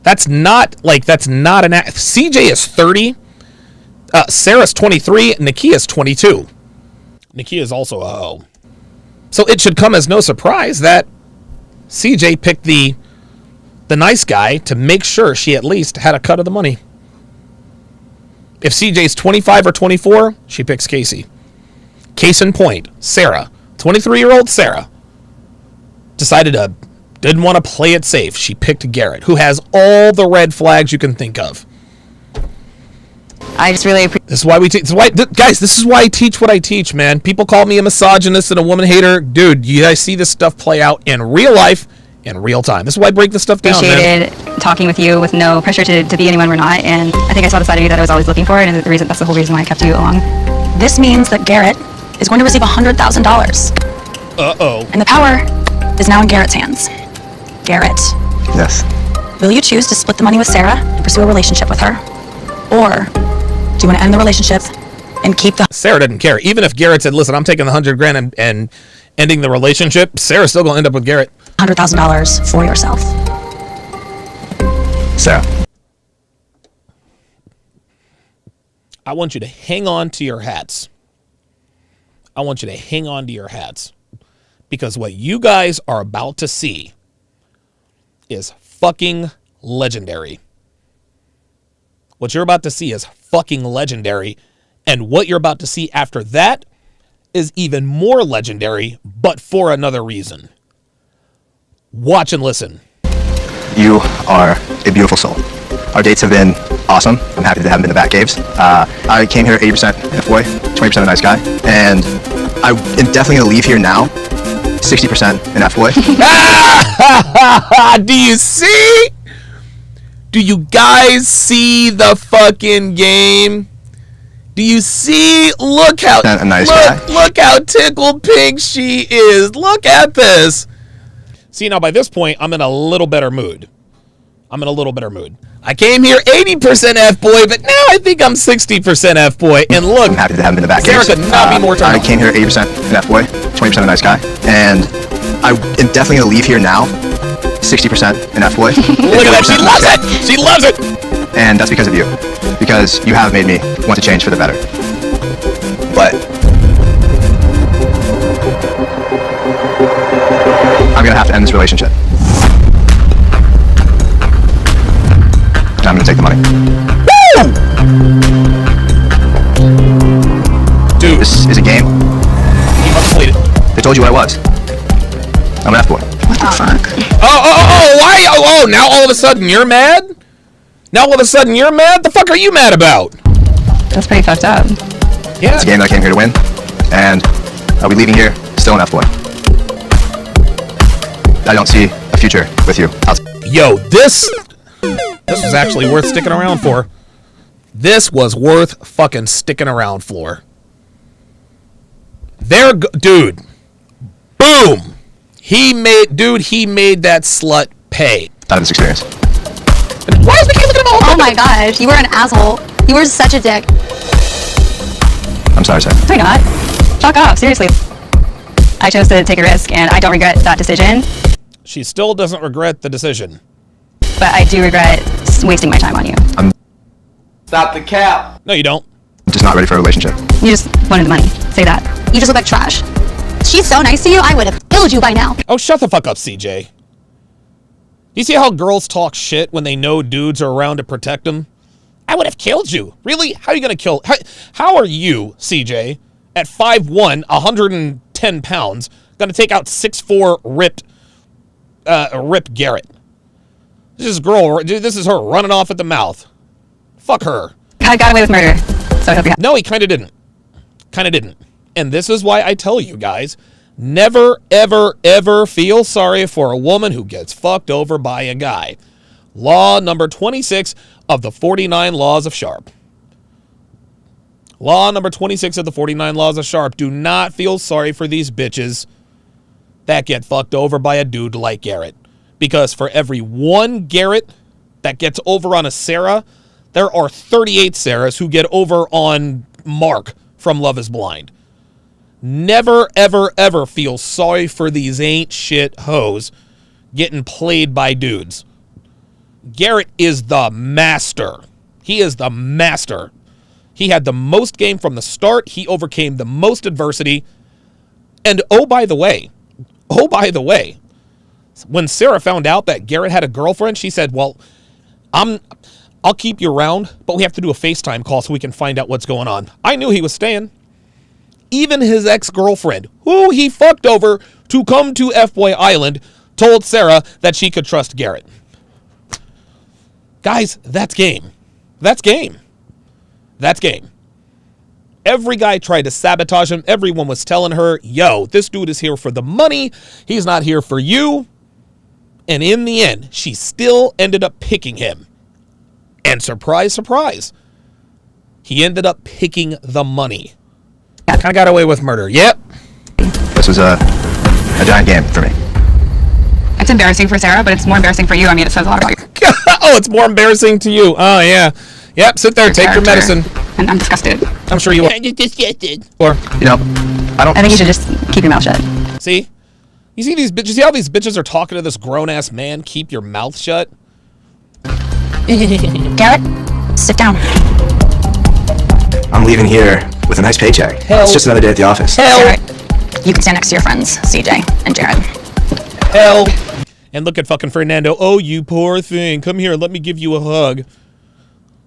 Speaker 1: That's not an CJ is 30. Sarah's 23. Nakia's 22. Nakia is also a hoe. So it should come as no surprise that CJ picked the nice guy to make sure she at least had a cut of the money. If CJ's 25 or 24, she picks Casey. Case in point, Sarah, 23-year-old Sarah, didn't want to play it safe. She picked Garrett, who has all the red flags you can think of.
Speaker 2: I just really appreciate.
Speaker 1: This is why we teach. Guys, this is why I teach what I teach, man. People call me a misogynist and a woman hater. Dude, you guys see this stuff play out in real life, in real time. This is why I break this stuff down, man.
Speaker 2: Appreciated talking with you with no pressure to be anyone we're not, and I think I saw the side of you that I was always looking for, and that's the whole reason why I kept you along.
Speaker 5: This means that Garrett is going to receive $100,000.
Speaker 1: Uh-oh.
Speaker 5: And the power is now in Garrett's hands. Garrett,
Speaker 4: Yes.
Speaker 5: will you choose to split the money with Sarah and pursue a relationship with her? Or do you want to end the relationship and keep the...
Speaker 1: Sarah doesn't care. Even if Garrett said, listen, I'm taking the $100,000 and ending the relationship, Sarah's still going to end up with Garrett.
Speaker 5: $100,000 for yourself?
Speaker 4: Sarah.
Speaker 1: I want you to hang on to your hats. I want you to hang on to your hats. Because what you guys are about to see is fucking legendary. What you're about to see is fucking legendary. And what you're about to see after that is even more legendary, but for another reason. Watch and listen.
Speaker 4: You are a beautiful soul. Our dates have been awesome. I'm happy that they haven't been the Batcaves. I came here 80% F-boy, 20% a nice guy. And I am definitely going to leave here now 60% an F-boy.
Speaker 1: Do you see? Do you guys see the fucking game? Do you see? Look how
Speaker 4: A nice guy.
Speaker 1: look how tickled pink she is. Look at this. See, now by this point, I'm in a little better mood. I came here 80% F-boy, but now I think I'm 60% F-boy. And look,
Speaker 4: I'm happy to have him in the back.
Speaker 1: Sarah could not be more turned
Speaker 4: I
Speaker 1: on.
Speaker 4: came here 80% an F-boy, 20% a nice guy, and I am definitely gonna leave here now 60% an F-boy.
Speaker 1: Look at that. She loves it. She loves it.
Speaker 4: And that's because of you. Because you have made me want to change for the better. But I'm gonna have to end this relationship. And I'm gonna take the money.
Speaker 1: Dude,
Speaker 4: This is a game.
Speaker 1: he must have played it.
Speaker 4: They told you what I was. I'm an F-boy.
Speaker 5: What the fuck?
Speaker 1: Why? Oh, now all of a sudden you're mad? Now all of a sudden you're mad? The fuck are you mad about?
Speaker 2: That's pretty fucked up.
Speaker 1: Yeah.
Speaker 4: It's a game that I came here to win, and I'll be leaving here still an F-boy. I don't see a future with you.
Speaker 1: Yo, this was actually worth sticking around for. This was worth fucking sticking around for. Dude. Boom. He made that slut pay.
Speaker 4: Out of this experience.
Speaker 1: Why is the kid looking at him all
Speaker 5: Oh my gosh, you were an asshole. You were such a dick.
Speaker 4: I'm sorry, Sarah.
Speaker 2: Why not? Fuck off, seriously. I chose to take a risk, and I don't regret that decision,
Speaker 1: She still doesn't regret the decision.
Speaker 2: but I do regret wasting my time on you.
Speaker 8: Stop the cap.
Speaker 1: No, you don't.
Speaker 4: I'm just not ready for a relationship.
Speaker 2: You just wanted the money. Say that.
Speaker 5: You just look like trash. She's so nice to you, I would have killed you by now.
Speaker 1: Oh, shut the fuck up, CJ. You see how girls talk shit when they know dudes are around to protect them? I would have killed you. Really? How are you going to kill? How are you, CJ, at 5'1", 110 pounds, going to take out 6'4", ripped Garrett? This is her running off at the mouth. Fuck her.
Speaker 2: I got away with murder, so I hope you're happy.
Speaker 1: No, he kind of didn't. And this is why I tell you guys, never, ever, ever feel sorry for a woman who gets fucked over by a guy. Law number 26 of the 49 Laws of Sharp. Law number 26 of the 49 Laws of Sharp. Do not feel sorry for these bitches that get fucked over by a dude like Garrett. Because for every one Garrett that gets over on a Sarah, there are 38 Sarahs who get over on Mark from Love is Blind. Never, ever, ever feel sorry for these ain't shit hoes getting played by dudes. Garrett is the master. He is the master. He had the most game from the start. He overcame the most adversity. And oh, by the way, when Sarah found out that Garrett had a girlfriend, she said, well, I'll keep you around, but we have to do a FaceTime call so we can find out what's going on. I knew he was staying. Even his ex-girlfriend, who he fucked over to come to F-Boy Island, told Sarah that she could trust Garrett. Guys, that's game. That's game. That's game. Every guy tried to sabotage him. Everyone was telling her, yo, this dude is here for the money. He's not here for you. And in the end, she still ended up picking him. And surprise, surprise, he ended up picking the money. Kind of got away with murder. Yep.
Speaker 4: This was a giant game for me.
Speaker 2: It's embarrassing for Sarah, but it's more embarrassing for you. I mean, it says a lot about you.
Speaker 1: Oh, it's more embarrassing to you. Oh, yeah. Yep, sit there, take your medicine.
Speaker 2: And I'm disgusted.
Speaker 1: I'm sure you are. Disgusted. Or,
Speaker 4: You know,
Speaker 2: I think you should just keep your mouth shut.
Speaker 1: see? You see these bitches? See how these bitches are talking to this grown-ass man? Keep your mouth shut.
Speaker 5: Garrett, sit down.
Speaker 4: I'm leaving here with a nice paycheck.
Speaker 1: Hell.
Speaker 4: It's just another day at the office.
Speaker 5: Garrett, you can stand next to your friends, CJ and Jared.
Speaker 1: Hell. And look at fucking Fernando. Oh, you poor thing. Come here. Let me give you a hug.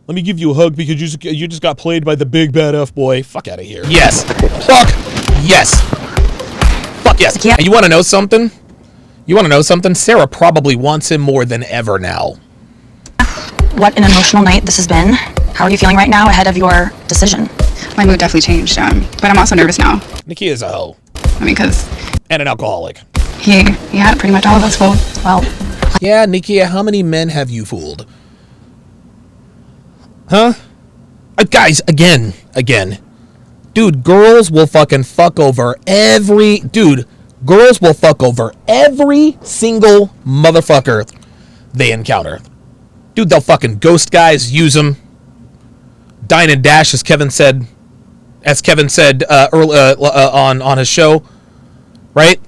Speaker 1: Let me give you a hug because you just got played by the big bad F-boy. Fuck out of here. Yes. Fuck. Yes. Fuck yes.
Speaker 5: Yeah.
Speaker 1: And you want to know something? Sarah probably wants him more than ever now.
Speaker 5: What an emotional night this has been. How are you feeling right now ahead of your decision?
Speaker 10: My mood definitely changed, but I'm also nervous now.
Speaker 1: Nikki is a hoe.
Speaker 10: I mean, because
Speaker 1: and an alcoholic.
Speaker 5: Yeah, pretty much all of us fooled. Well,
Speaker 1: Yeah, Nikia, how many men have you fooled? Huh? Guys, again. Dude, girls will fucking fuck over every... Dude, girls will fuck over every single motherfucker they encounter. Dude, they'll fucking ghost guys, use them. Dine and dash, as Kevin said early, on his show. Right?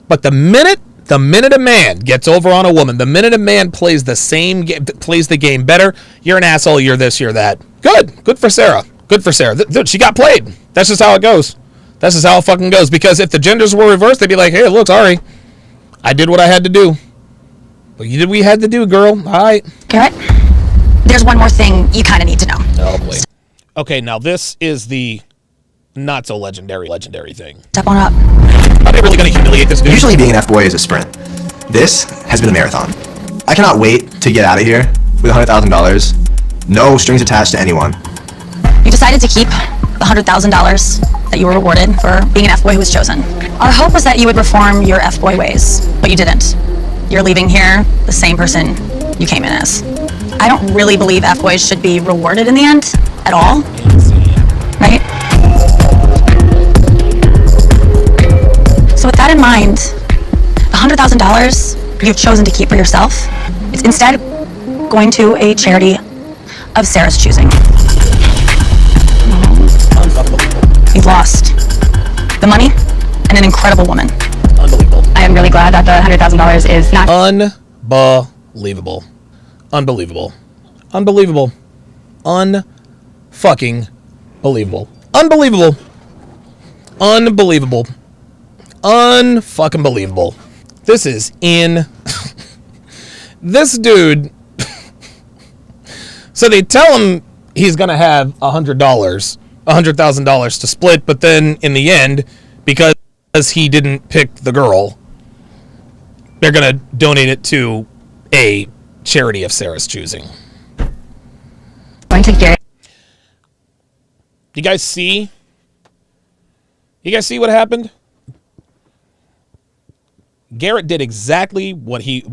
Speaker 1: But the minute a man gets over on a woman, the minute a man plays the game better, you're an asshole, you're this, you're that. Good for Sarah. Dude, she got played. That's just how it goes. That's just how it fucking goes. Because if the genders were reversed, they'd be like, hey, look, sorry. I did what I had to do. But you did what you had to do, girl. All right.
Speaker 5: Garrett, there's one more thing you kind of need to know.
Speaker 1: Oh, boy. Okay, now this is the not so legendary thing.
Speaker 5: Step on up.
Speaker 1: Are they really going to humiliate this dude?
Speaker 4: Usually being an F-boy is a sprint. This has been a marathon. I cannot wait to get out of here with $100,000. No strings attached to anyone.
Speaker 5: You decided to keep the $100,000 that you were rewarded for being an F-boy who was chosen. Our hope was that you would reform your F-boy ways, but you didn't. You're leaving here the same person you came in as. I don't really believe F-boys should be rewarded in the end at all. Right? So with that in mind, the $100,000 you've chosen to keep for yourself is instead going to a charity of Sarah's choosing. You've lost the money and an incredible woman.
Speaker 1: Unbelievable.
Speaker 2: I am really glad that the $100,000 is not...
Speaker 1: Unbelievable. Unfucking believable. Unbelievable. Unfucking believable. This is this dude. So they tell him he's gonna have $100,000 to split, but then in the end, because he didn't pick the girl, they're gonna donate it to a charity of Sarah's choosing.
Speaker 2: Going to Garrett.
Speaker 1: You guys see what happened? Garrett did exactly what he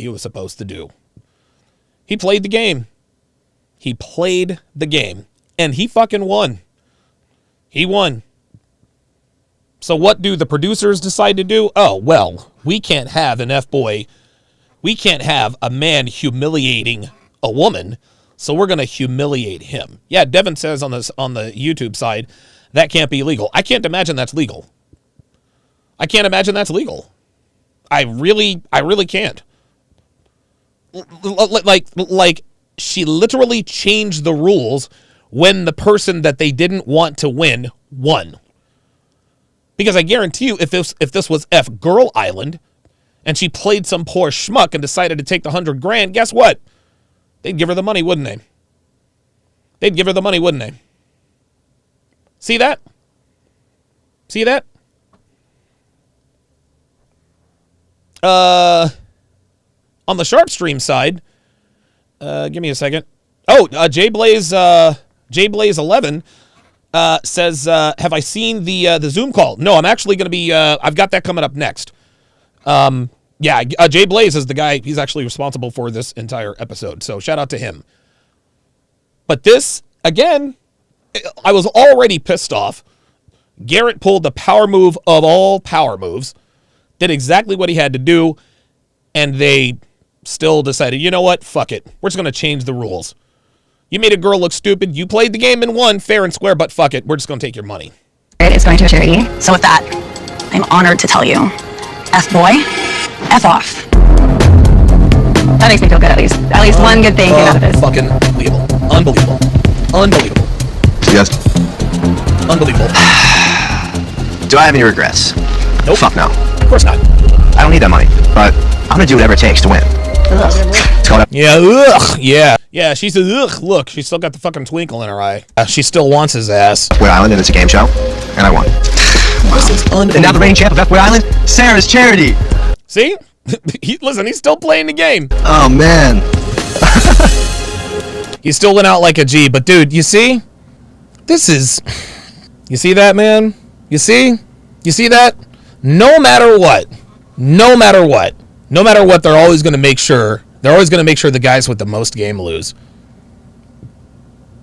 Speaker 1: was supposed to do. He played the game. And he fucking won. He won. So what do the producers decide to do? Oh, well, we can't have an F-boy. We can't have a man humiliating a woman, so we're going to humiliate him. Yeah, Devin says on the YouTube side, that can't be legal. I can't imagine that's legal. I really can't. Like she literally changed the rules when the person that they didn't want to win won. Because I guarantee you, if this was F Girl Island, and she played some poor schmuck and decided to take the $100,000, guess what? They'd give her the money, wouldn't they? See that? On the Sharp Stream side, give me a second. Oh, JBlaze11 says, have I seen the Zoom call? No, I'm actually going to be, I've got that coming up next. Jay Blaze is the guy, he's actually responsible for this entire episode, so shout out to him. But this, again, I was already pissed off. Garrett pulled the power move of all power moves, did exactly what he had to do, and they still decided, you know what, fuck it, we're just going to change the rules. You made a girl look stupid, you played the game and won, fair and square, but fuck it, we're just going to take your money.
Speaker 2: It's going to a charity.
Speaker 5: So with that, I'm honored to tell you, F-boy, F off.
Speaker 2: That makes me feel good, at least. At least one good thing came out of this.
Speaker 1: Fucking unbelievable.
Speaker 4: Yes.
Speaker 1: Unbelievable.
Speaker 4: Do I have any regrets?
Speaker 1: Nope.
Speaker 4: Fuck no.
Speaker 1: Of course not.
Speaker 4: I don't need that money, but I'm gonna do whatever it takes to win. It's called
Speaker 1: Yeah, she says, ugh, look, she's still got the fucking twinkle in her eye. She still wants his ass.
Speaker 4: F-Boy Island, and it's a game show, and I won.
Speaker 1: This is unbelievable.
Speaker 4: And now the reigning champ of F-Boy Island, Sarah's charity.
Speaker 1: See? Listen, he's still playing the game.
Speaker 4: Oh, man.
Speaker 1: He still went out like a G, but dude, you see? You see that, man? You see? You see that? No matter what, they're always going to make sure the guys with the most game lose.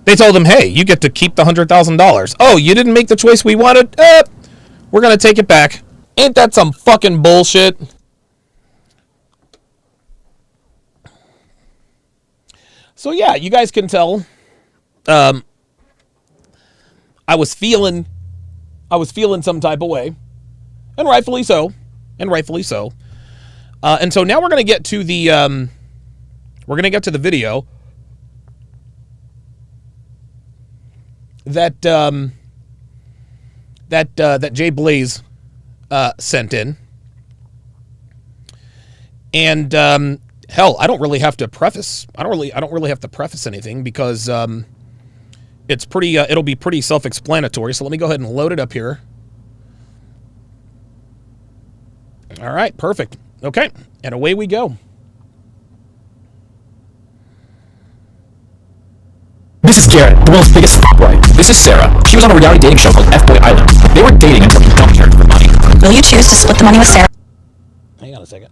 Speaker 1: They told him, hey, you get to keep the $100,000. Oh, you didn't make the choice we wanted? We're going to take it back. Ain't that some fucking bullshit? So yeah, you guys can tell. I was feeling some type of way, and rightfully so. And so now we're gonna get to the video that Jay Blaze sent in, and hell, I don't really have to preface anything because it's pretty. It'll be pretty self-explanatory. So let me go ahead and load it up here. All right, perfect. Okay, and away we go.
Speaker 10: This is Garrett, the world's biggest fuckboy. This is Sarah. She was on a reality dating show called F-Boy Island. They were dating until he dumped her for money.
Speaker 5: Will you choose to split the money with Sarah?
Speaker 1: Hang on a second.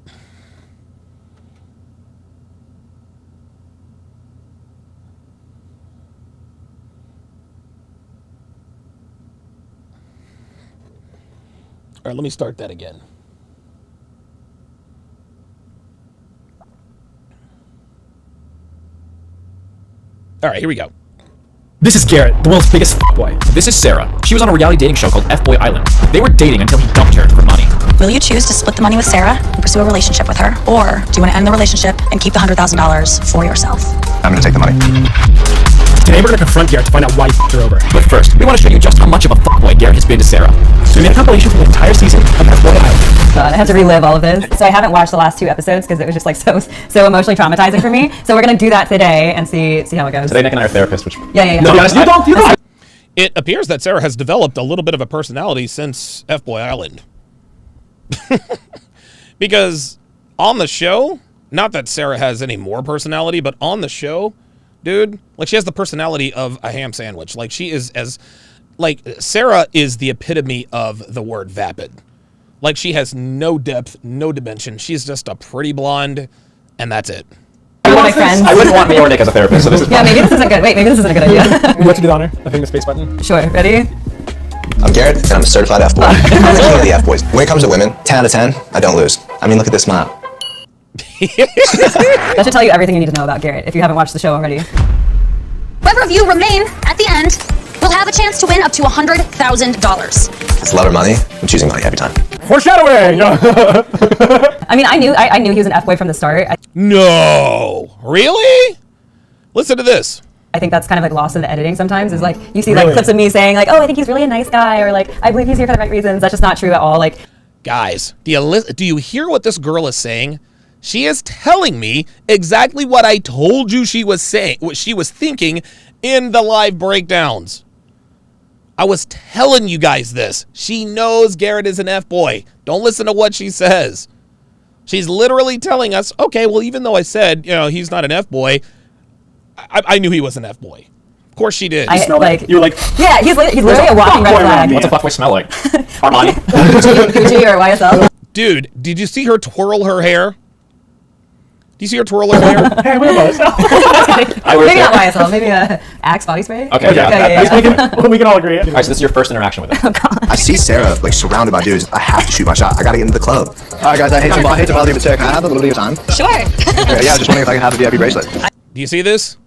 Speaker 1: All right, let me start that again. All right, here we go.
Speaker 10: This is Garrett, the world's biggest fuckboy. This is Sarah. She was on a reality dating show called F-Boy Island. They were dating until he dumped her for money.
Speaker 5: Will you choose to split the money with Sarah and pursue a relationship with her? Or do you want to end the relationship and keep the $100,000 for yourself?
Speaker 3: I'm gonna take the money.
Speaker 10: Today we're gonna confront Garrett to find out why he fucked her over. But first, we want to show you just how much of a fuckboy Garrett has been to Sarah. So we made a compilation from the entire season of F-Boy Island.
Speaker 2: God, I have to relive all of this. So I haven't watched the last 2 episodes because it was just like so emotionally traumatizing for me. So we're gonna do that today and see how it goes.
Speaker 10: Today Nick and I are therapists, which...
Speaker 2: Yeah.
Speaker 10: No, be honest, you don't.
Speaker 1: It appears that Sarah has developed a little bit of a personality since F-Boy Island. Because on the show, not that Sarah has any more personality, but on the show, dude, like she has the personality of a ham sandwich. Like she is Sarah is the epitome of the word vapid. Like she has no depth, no dimension. She's just a pretty blonde, and that's it.
Speaker 2: My friends.
Speaker 10: I wouldn't want me or Nick as a therapist, so this is
Speaker 2: Yeah, maybe this isn't good. Wait, maybe this isn't a good idea.
Speaker 10: You have to do the honor, I think the space button.
Speaker 2: Sure, ready?
Speaker 4: I'm Garrett, and I'm a certified F-boy. I'm the king of the F-boys. When it comes to women, 10 out of 10, I don't lose. I mean, look at this smile.
Speaker 2: That should tell you everything you need to know about Garrett if you haven't watched the show already.
Speaker 5: Whoever of you remain at the end will have a chance to win up to $100,000.
Speaker 4: It's love or money. I'm choosing money every time.
Speaker 10: Foreshadowing!
Speaker 2: I mean, I knew he was an F-boy from the start.
Speaker 1: No, really? Listen to this.
Speaker 2: I think that's kind of like lost in the editing sometimes, is like you see like clips of me saying like, oh, I think he's really a nice guy, or like I believe he's here for the right reasons. That's just not true at all. Like,
Speaker 1: guys, do you hear what this girl is saying? She is telling me exactly what I told you she was saying, what she was thinking in the live breakdowns. I was telling you guys this. She knows Garrett is an F-boy. Don't listen to what she says. She's literally telling us, okay, well, even though I said, he's not an F-boy, I knew he was an F-boy. Of course she did.
Speaker 2: I smell like
Speaker 10: you're like,
Speaker 2: yeah, he's literally a walking red flag.
Speaker 10: What's a fuckboy smell like? Armani?
Speaker 2: Gucci or YSL?
Speaker 1: Dude, did you see her twirl her hair? Do you see her twirl her hair?
Speaker 10: Hey, I wear those.
Speaker 2: Maybe not YSL, maybe Axe body spray?
Speaker 10: Okay, yeah. We can all agree. All right, so this is your first interaction with him.
Speaker 4: I see Sarah like surrounded by dudes. I have to shoot my shot. I gotta get into the club. All right, guys, I hate to bother you, but Sarah, can I have a little bit of time?
Speaker 5: Sure.
Speaker 4: Yeah, just wondering if I can have a VIP bracelet.
Speaker 1: Do you see this?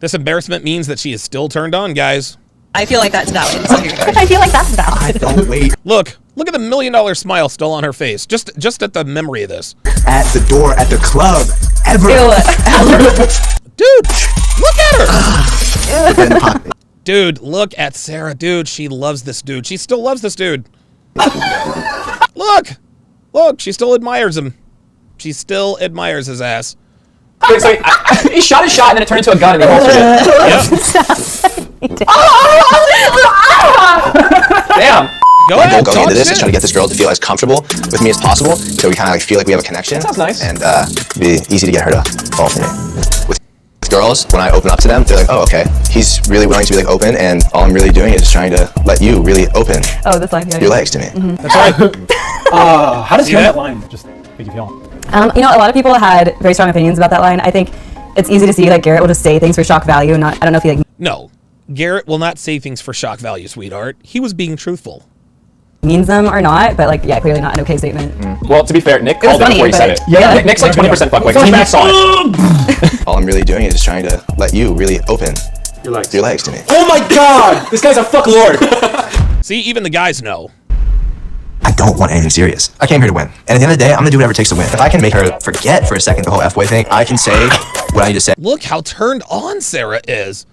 Speaker 1: This embarrassment means that she is still turned on, guys.
Speaker 5: I feel like that's valid. I feel like that's valid.
Speaker 4: Don't wait.
Speaker 1: Look at the $1 million smile still on her face. Just at the memory of this.
Speaker 4: At the door at the club. Ever.
Speaker 1: Dude, look at her. Dude, look at Sarah. Dude, she loves this dude. She still loves this dude. Look, she still admires him. She still admires his ass.
Speaker 10: So he shot his shot and then it turned into a gun and he holstered it. Damn.
Speaker 1: Go ahead.
Speaker 4: Going into this is trying to get this girl to feel as comfortable with me as possible, so we kind of like feel like we have a connection.
Speaker 10: Sounds nice.
Speaker 4: And be easy to get her to fall for me. With girls, when I open up to them, they're like, oh, okay, he's really willing to be like open, and all I'm really doing is just trying to let you really open
Speaker 2: this line.
Speaker 4: your legs to me.
Speaker 1: That's right.
Speaker 10: How does hearing that line just make you feel?
Speaker 2: You know, a lot of people had very strong opinions about that line. I think it's easy to see, like, Garrett will just say things for shock value. I don't know if he, like,
Speaker 1: No, Garrett will not say things for shock value, sweetheart. He was being truthful.
Speaker 2: means them or not, but, like, yeah, clearly not an okay statement.
Speaker 11: Well, to be fair, Nick called it
Speaker 2: funny,
Speaker 11: before he said
Speaker 2: but-
Speaker 11: it.
Speaker 2: Yeah.
Speaker 11: Nick's like 20% fuckboy. He saw it.
Speaker 4: All I'm really doing is just trying to let you really open
Speaker 10: Your legs.
Speaker 4: your legs to me.
Speaker 10: Oh my god! This guy's a fuck lord.
Speaker 1: See, even the guys know.
Speaker 4: I don't want anything serious. I came here to win. And at the end of the day, I'm gonna do whatever it takes to win. If I can make her forget for a second the whole F-boy thing, I can say what I need to say.
Speaker 1: Look how turned on Sarah is.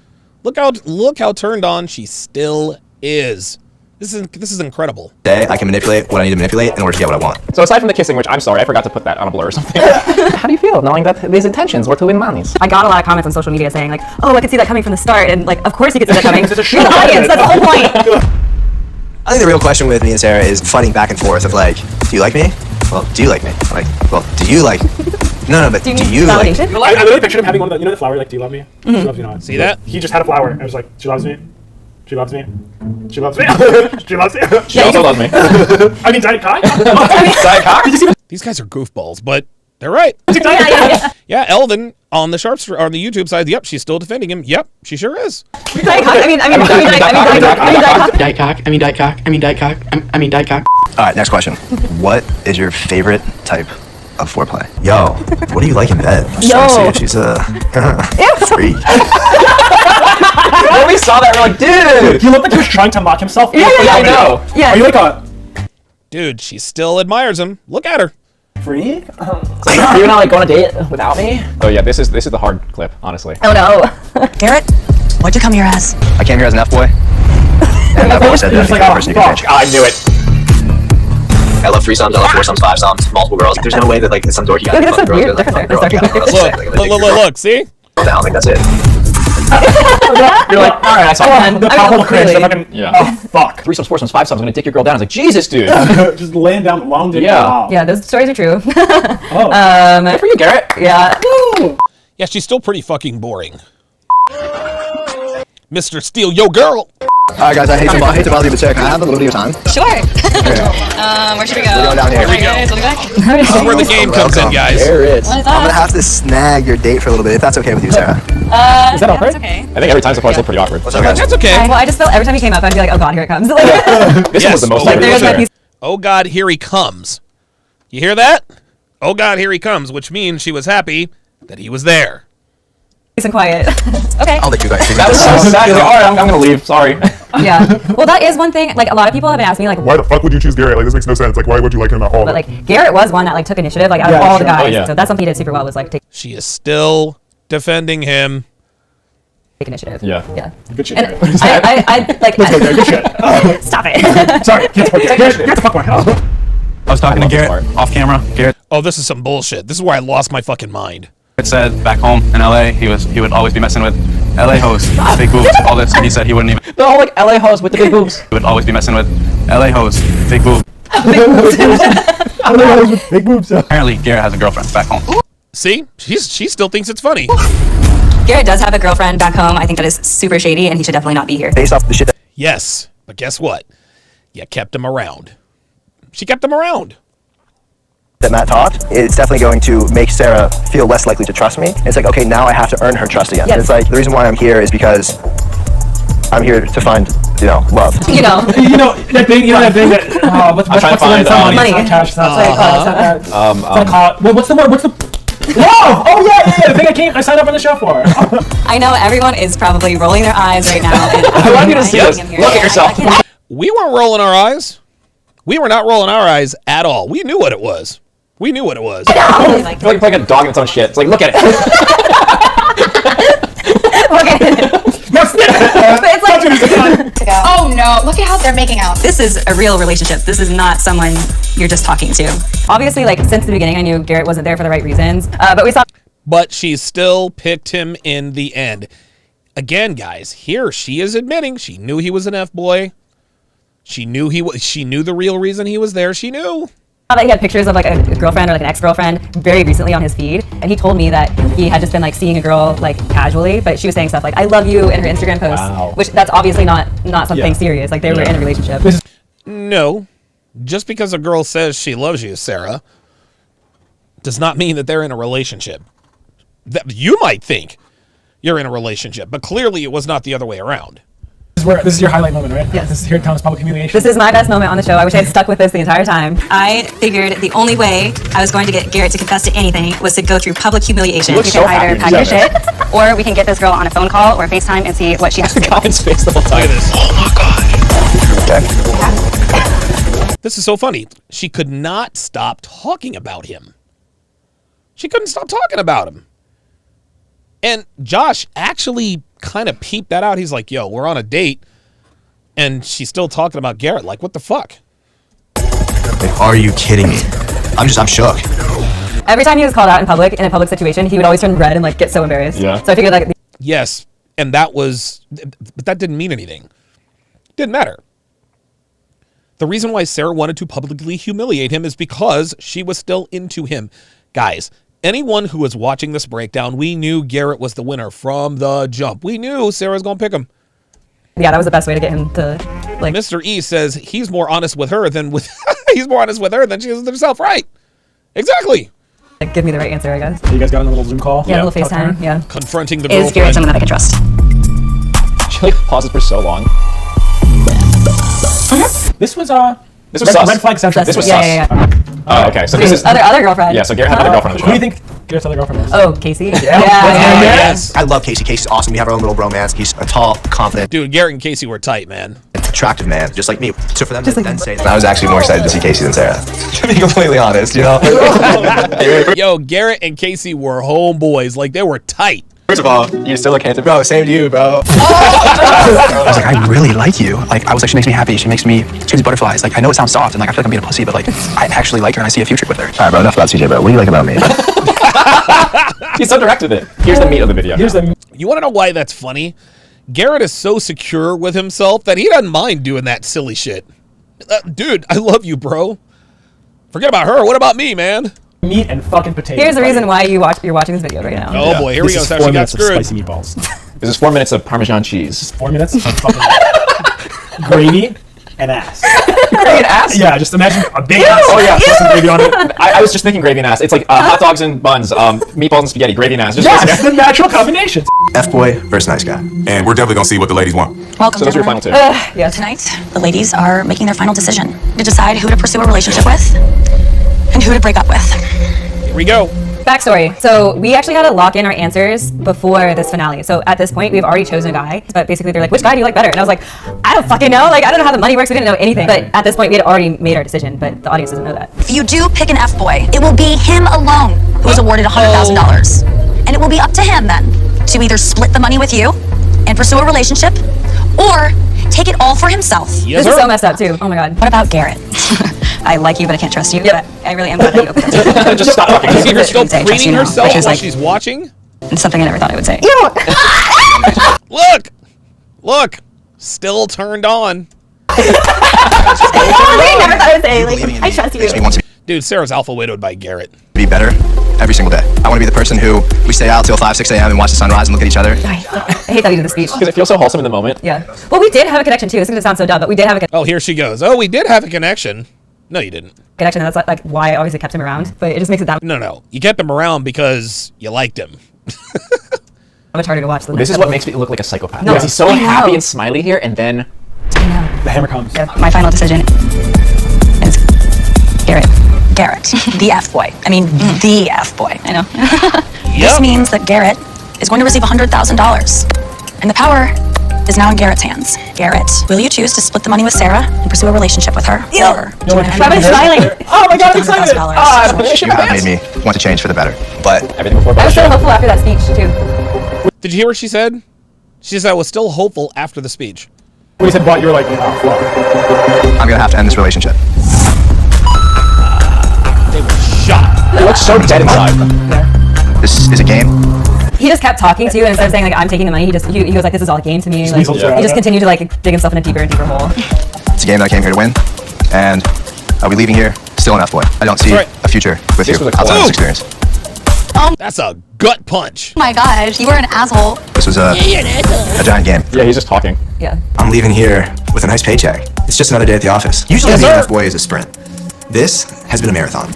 Speaker 1: Look how turned on she still is. This is incredible.
Speaker 4: I can manipulate what I need to manipulate in order to get what I want.
Speaker 11: So aside from the kissing, which I'm sorry, I forgot to put that on a blur or something. How do you feel knowing that his intentions were to win monies?
Speaker 2: I got a lot of comments on social media saying, like, oh, I could see that coming from the start, and, like, of course you could see that coming. You're the audience, that's the whole point.
Speaker 4: I think the real question with me and Sarah is fighting back and forth of like, do you like me? Well, do you like me? Like, well, do you like me? No, but do you like me?
Speaker 2: validation?
Speaker 10: I literally pictured him having one of the, the flower, like, do you love me? She loves you,
Speaker 1: See that?
Speaker 10: He just had a flower. I was like, she loves me. She loves me. She loves me. She loves me.
Speaker 11: She also loves me.
Speaker 10: I mean, Diet Cock.
Speaker 11: Diet cock?
Speaker 1: These guys are goofballs, but they're right. Yeah, Elvin on the on the YouTube side. Yep, she's still defending him. Yep, she sure is.
Speaker 2: Diet cock. I mean, Diet cock.
Speaker 4: All right, next question. What is your favorite type of foreplay? Yo, what do you like in bed? I'm just trying to see if she's a freak.
Speaker 11: When we saw that, we're like, dude!
Speaker 10: He looked like he was trying to mock himself.
Speaker 11: Yeah, I know.
Speaker 2: Yeah.
Speaker 10: Are you like a
Speaker 1: Dude, she still admires him. Look at her.
Speaker 10: freak?
Speaker 11: You're not like going on a date without me? Oh yeah, this is the hard clip, honestly.
Speaker 2: Oh, no.
Speaker 5: Garrett, what'd you come here as?
Speaker 4: I came here as an F-boy. And I've always said that.
Speaker 10: It's like,
Speaker 4: the
Speaker 10: oh,
Speaker 4: person you can
Speaker 10: fuck.
Speaker 4: pitch.
Speaker 11: I knew it.
Speaker 4: I love threesomes, I love foursomes, fivesomes, multiple girls. There's no way that like some dorky guy
Speaker 2: Look,
Speaker 4: can
Speaker 2: that's
Speaker 4: fuck
Speaker 2: so
Speaker 4: girls.
Speaker 2: weird.
Speaker 4: Like, fuck
Speaker 2: Different
Speaker 4: girls.
Speaker 2: there.
Speaker 4: Yeah, I don't know,
Speaker 1: Look, see?
Speaker 4: I don't think that's it.
Speaker 11: You're like, all right, I saw it.
Speaker 10: The palpable cringe.
Speaker 2: clearly.
Speaker 10: The fucking,
Speaker 11: Yeah.
Speaker 10: oh, fuck.
Speaker 11: Threesomes, foursomes, fivesomes, I'm gonna dick your girl down. I was like, Jesus, dude.
Speaker 10: Just laying down long dick.
Speaker 11: Yeah.
Speaker 10: Wow.
Speaker 2: Yeah, those stories are true.
Speaker 11: Good for you, Garrett.
Speaker 2: Yeah.
Speaker 1: Yeah, she's still pretty fucking boring. Mr. Steal Yo Girl.
Speaker 4: Alright guys, I hate to bother you, but Sarah, can I have a little bit of your time?
Speaker 6: Sure. Where should we go?
Speaker 4: We're going down here.
Speaker 1: Here we go.
Speaker 6: We'll be back.
Speaker 1: This is where the game comes in, guys.
Speaker 4: Garrett.
Speaker 6: What is
Speaker 4: I'm gonna
Speaker 6: that?
Speaker 4: have to snag your date for a little bit, if that's okay with you, Sarah.
Speaker 11: Is that
Speaker 6: That's
Speaker 11: awkward?
Speaker 6: okay.
Speaker 11: I think every time so far it's looked pretty awkward.
Speaker 4: What's up, guys?
Speaker 1: That's okay.
Speaker 2: Well, I just felt every time he came up, I'd be like, oh, God, here it comes. Like,
Speaker 11: This one was the most
Speaker 1: Like,
Speaker 11: awkward.
Speaker 2: there's
Speaker 11: for
Speaker 2: my
Speaker 11: sure.
Speaker 2: piece.
Speaker 1: Oh God, here he comes. You hear that? Oh God, here he comes, which means she was happy that he was there.
Speaker 2: Peace and quiet.
Speaker 6: Okay.
Speaker 4: I'll let you guys
Speaker 11: That was so sad. You're like, all right, I'm gonna leave. Sorry.
Speaker 2: Yeah. Well, that is one thing. Like, a lot of people have been asking me, like,
Speaker 3: Why the fuck would you choose Garrett? Like, this makes no sense. Like, why would you like him at all?
Speaker 2: but, like, Garrett was one that, like, took initiative, like, out of all the
Speaker 10: sure.
Speaker 2: guys.
Speaker 11: Oh, yeah.
Speaker 2: So that's something he did super well, was, like, take
Speaker 1: She is still defending him.
Speaker 2: initiative.
Speaker 11: Yeah.
Speaker 2: Yeah.
Speaker 10: Good shit,
Speaker 2: And
Speaker 10: Garrett.
Speaker 2: I like,
Speaker 10: Good shit.
Speaker 2: stop it.
Speaker 10: Sorry, can't support you. Get the fuck away.
Speaker 12: I was talking to
Speaker 11: love this
Speaker 12: Garrett
Speaker 11: part.
Speaker 12: off camera. Garrett
Speaker 1: Oh, this is some bullshit. This is where I lost my fucking mind.
Speaker 12: said back home in LA he would always be messing with LA hoes, big boobs, all this. And he said he wouldn't even.
Speaker 11: The whole like LA hoes with the big boobs.
Speaker 12: He would always be messing with LA hoes, big boobs.
Speaker 10: Big boobs.
Speaker 12: Apparently Garrett has a girlfriend back home.
Speaker 1: See? She still thinks it's funny.
Speaker 2: Garrett does have a girlfriend back home. I think that is super shady, and he should definitely not be here.
Speaker 4: Based off the shit that
Speaker 1: Yes, but guess what? You kept him around. She kept him around.
Speaker 4: Matt taught, it's definitely going to make Sarah feel less likely to trust me. It's like, okay, now I have to earn her trust again.
Speaker 2: Yes.
Speaker 4: It's like, the reason why I'm here is because I'm here to find, love.
Speaker 2: You know.
Speaker 10: That thing that, what's
Speaker 11: trying to
Speaker 10: the
Speaker 11: find,
Speaker 10: money?
Speaker 2: money.
Speaker 10: It's not cash, it's not
Speaker 2: Like,
Speaker 10: what's the word? What's the love? Oh yeah, the thing I signed up on the show for.
Speaker 2: I know everyone is probably rolling their eyes right now. And
Speaker 11: I want you to see this.
Speaker 2: I'm here.
Speaker 11: Look at yourself.
Speaker 1: We weren't rolling our eyes. We were not rolling our eyes at all. We knew what it was. We knew what it was.
Speaker 11: I feel like you're playing a dog in its own shit. It's like, look at it.
Speaker 2: It's like,
Speaker 6: Oh no, look at how they're making out.
Speaker 2: this is a real relationship. This is not someone you're just talking to. Obviously, like, since the beginning, I knew Garrett wasn't there for the right reasons. But we saw.
Speaker 1: But she still picked him in the end. Again, guys, here she is admitting she knew he was an F-boy. She knew the real reason he was there. She knew.
Speaker 2: That he had pictures of like a girlfriend or like an ex-girlfriend very recently on his feed, and he told me that he had just been like seeing a girl like casually, but she was saying stuff like "I love you" in her Instagram posts, which that's obviously not something serious. Like they were in a relationship.
Speaker 1: No, just because a girl says she loves you, Sarah, does not mean that they're in a relationship. That you might think you're in a relationship, but clearly it was not the other way around.
Speaker 10: This is your highlight moment, right?
Speaker 2: Yes.
Speaker 10: This is here at Thomas Public Humiliation.
Speaker 2: This is my best moment on the show. I wish I had stuck with this the entire time.
Speaker 5: I figured the only way I was going to get Garrett to confess to anything was to go through public humiliation.
Speaker 2: We can either pack your shit, or we can get this girl on a phone call or FaceTime and see what she has to say.
Speaker 11: Guy's face the whole time.
Speaker 1: Look at this.
Speaker 3: Okay.
Speaker 1: This is so funny. She could not stop talking about him. She couldn't stop talking about him. And Josh actually kind of peeped that out. He's like, yo, we're on a date. And she's still talking about Garrett. Like, what the fuck?
Speaker 4: Are you kidding me? I'm shook.
Speaker 2: Every time he was called out in public, in a public situation, he would always turn red and like get so embarrassed.
Speaker 11: Yeah.
Speaker 2: So I figured like...
Speaker 1: Yes. And that was, but that didn't mean anything. Didn't matter. The reason why Sarah wanted to publicly humiliate him is because she was still into him. Guys, anyone who was watching this breakdown, we knew Garrett was the winner from the jump. We knew Sarah was going to pick him.
Speaker 2: Yeah, that was the best way to get him to like...
Speaker 1: Mr. E says he's more honest with her than with he's more honest with her than she is with herself. Right. Exactly.
Speaker 2: Like, give me the right answer, I guess.
Speaker 10: You guys got on a little Zoom call?
Speaker 2: Yeah, a little FaceTime, yeah.
Speaker 1: Confronting the
Speaker 5: Is Garrett someone that I can trust?
Speaker 11: She like pauses for so long.
Speaker 10: This was
Speaker 11: This was sus.
Speaker 10: red flag central.
Speaker 11: This was
Speaker 2: yeah,
Speaker 11: sus.
Speaker 2: yeah.
Speaker 11: Oh, okay. So this is
Speaker 2: other girlfriend.
Speaker 11: Yeah. So Garrett had another girlfriend on the show.
Speaker 10: Who do you think Garrett's other girlfriend is?
Speaker 2: Oh, Casey. Yeah.
Speaker 1: Yes.
Speaker 4: I love Casey. Casey's awesome. We have our own little bromance. He's a tall, confident,
Speaker 1: Dude, Garrett and Casey were tight, man.
Speaker 4: attractive man, just like me. So for them to then say that, I was actually more excited to see Casey than Sarah. To be completely honest, you know.
Speaker 1: Yo, Garrett and Casey were homeboys. Like, they were tight.
Speaker 4: First of all, you still look handsome, bro. Same to you, bro. I was like, I really like you. Like, I was like, she makes me happy. She gives me butterflies. Like, I know it sounds soft, and like I feel like I'm being a pussy, but like, I actually like her, and I see a future with her. All right, bro. Enough about CJ, bro. What do you like about me?
Speaker 11: He's so direct with it. Here's the meat of the video.
Speaker 1: You want to know why that's funny? Garrett is so secure with himself that he doesn't mind doing that silly shit. Dude, I love you, bro. Forget about her. What about me, man?
Speaker 10: Meat and fucking potatoes.
Speaker 2: Here's the reason why you're watching this video right now.
Speaker 1: Oh boy, here we go.
Speaker 10: This is
Speaker 1: That's
Speaker 10: 4
Speaker 1: how she got
Speaker 10: minutes of
Speaker 1: screwed.
Speaker 10: spicy meatballs.
Speaker 11: This is 4 minutes of Parmesan cheese.
Speaker 10: 4 minutes of fucking gravy and ass.
Speaker 11: Gravy and ass?
Speaker 10: Yeah, just imagine a big ass.
Speaker 11: Oh yeah,
Speaker 10: with some gravy on it.
Speaker 11: I was just thinking gravy and ass. It's like hot dogs and buns, meatballs and spaghetti, gravy and ass. Just
Speaker 10: Yeah, it's the natural combination.
Speaker 4: F-boy versus nice guy.
Speaker 3: And we're definitely gonna see what the ladies want.
Speaker 5: Welcome,
Speaker 11: So those are your final
Speaker 5: gentlemen.
Speaker 11: two.
Speaker 2: Yes.
Speaker 5: Tonight, the ladies are making their final decision to decide who to pursue a relationship with and who to break up with.
Speaker 1: Here we go.
Speaker 2: Backstory. So we actually had to lock in our answers before this finale. So at this point, we've already chosen a guy. But basically, they're like, which guy do you like better? And I was like, I don't fucking know. Like, I don't know how the money works. We didn't know anything. But at this point, we had already made our decision. But the audience doesn't know that.
Speaker 5: If you do pick an F-boy, it will be him alone who is awarded $100,000. And it will be up to him then to either split the money with you and pursue a relationship or take it all for himself.
Speaker 1: Yes,
Speaker 2: This is
Speaker 1: sir.
Speaker 2: so messed up, too. Oh my God.
Speaker 5: What about Garrett? I like you, but I can't trust you.
Speaker 2: Yeah.
Speaker 5: But I really am glad that you opened it.
Speaker 11: Just stop talking.
Speaker 1: You see her still
Speaker 5: Say,
Speaker 1: preening
Speaker 5: you know,
Speaker 1: herself
Speaker 5: which is
Speaker 1: while
Speaker 5: like-
Speaker 1: she's watching?
Speaker 5: It's something I never thought I would say.
Speaker 1: Look. Still turned on.
Speaker 2: I never thought I would say, like, I trust you.
Speaker 4: Makes me want to
Speaker 1: Dude, Sarah's alpha widowed by Garrett.
Speaker 4: be better every single day. I want to be the person who we stay out till 5, 6 a.m. and watch the sunrise and look at each other.
Speaker 2: I hate that we did the speech.
Speaker 11: Because it feels so wholesome in the moment.
Speaker 2: Yeah. Well, we did have a connection, too. This is going to sound so dumb, but we did have a
Speaker 1: Oh, here she goes. Oh, we did have a connection. No, you didn't.
Speaker 2: connection. And that's like why I obviously kept him around. But it just makes it that
Speaker 1: No. You kept him around because you liked him.
Speaker 2: much harder to watch than
Speaker 11: This is what makes me look like a psychopath.
Speaker 2: No,
Speaker 11: Because he's so
Speaker 2: I know.
Speaker 11: happy and smiley here, and then
Speaker 10: The hammer comes.
Speaker 5: Yeah, my final decision is Garrett. Garrett, the F-boy. I mean, the F-boy. I know. This means that Garrett is going to receive $100,000. And the power is now in Garrett's hands. Garrett, will you choose to split the money with Sarah and pursue a relationship with her? Or do you want to end
Speaker 2: Robin's
Speaker 5: it
Speaker 2: smiling.
Speaker 10: Oh my god, I'm excited!
Speaker 5: $100,000?
Speaker 4: You have made me want to change for the better. But
Speaker 11: everything before
Speaker 2: I was so
Speaker 11: show.
Speaker 2: hopeful after that speech, too.
Speaker 1: Did you hear what she said? She said I was still hopeful after the speech.
Speaker 10: When he said but, you were like, oh fuck.
Speaker 4: I'm gonna have to end this relationship.
Speaker 1: They were shocked.
Speaker 11: He looks so dead inside.
Speaker 4: This is a game.
Speaker 2: He just kept talking to you, and instead of saying like I'm taking the money, he goes like this is all a game to me. Like, he just continued to like dig himself in a deeper and deeper hole.
Speaker 4: It's a game that I came here to win, and I'll be leaving here still an F-boy. I don't see
Speaker 1: Right.
Speaker 4: a future with you outside of this experience.
Speaker 1: That's a gut punch.
Speaker 5: Oh my gosh, you were an asshole.
Speaker 4: This was a giant game.
Speaker 12: Yeah, he's just talking.
Speaker 2: Yeah.
Speaker 4: I'm leaving here with a nice paycheck. It's just another day at the office. Usually being an F-boy is a sprint. This has been a marathon.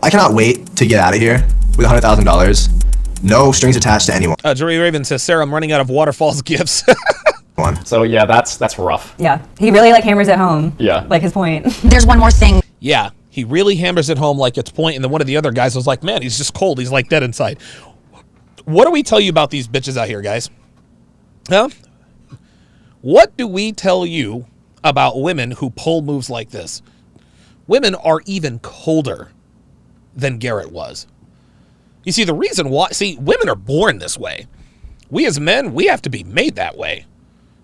Speaker 4: I cannot wait to get out of here with $100,000. No strings attached to anyone.
Speaker 1: Jory Raven says, Sarah, I'm running out of waterfalls gifts.
Speaker 12: So yeah, that's rough.
Speaker 2: Yeah. He really like hammers it home.
Speaker 12: Yeah.
Speaker 2: Like his point.
Speaker 5: There's one more thing.
Speaker 1: Yeah, he really hammers it home like it's point, and then one of the other guys was like, man, he's just cold. He's like dead inside. What do we tell you about these bitches out here, guys? Huh? What do we tell you about women who pull moves like this? Women are even colder than Garrett was. You see, the reason why, women are born this way. We as men, we have to be made that way.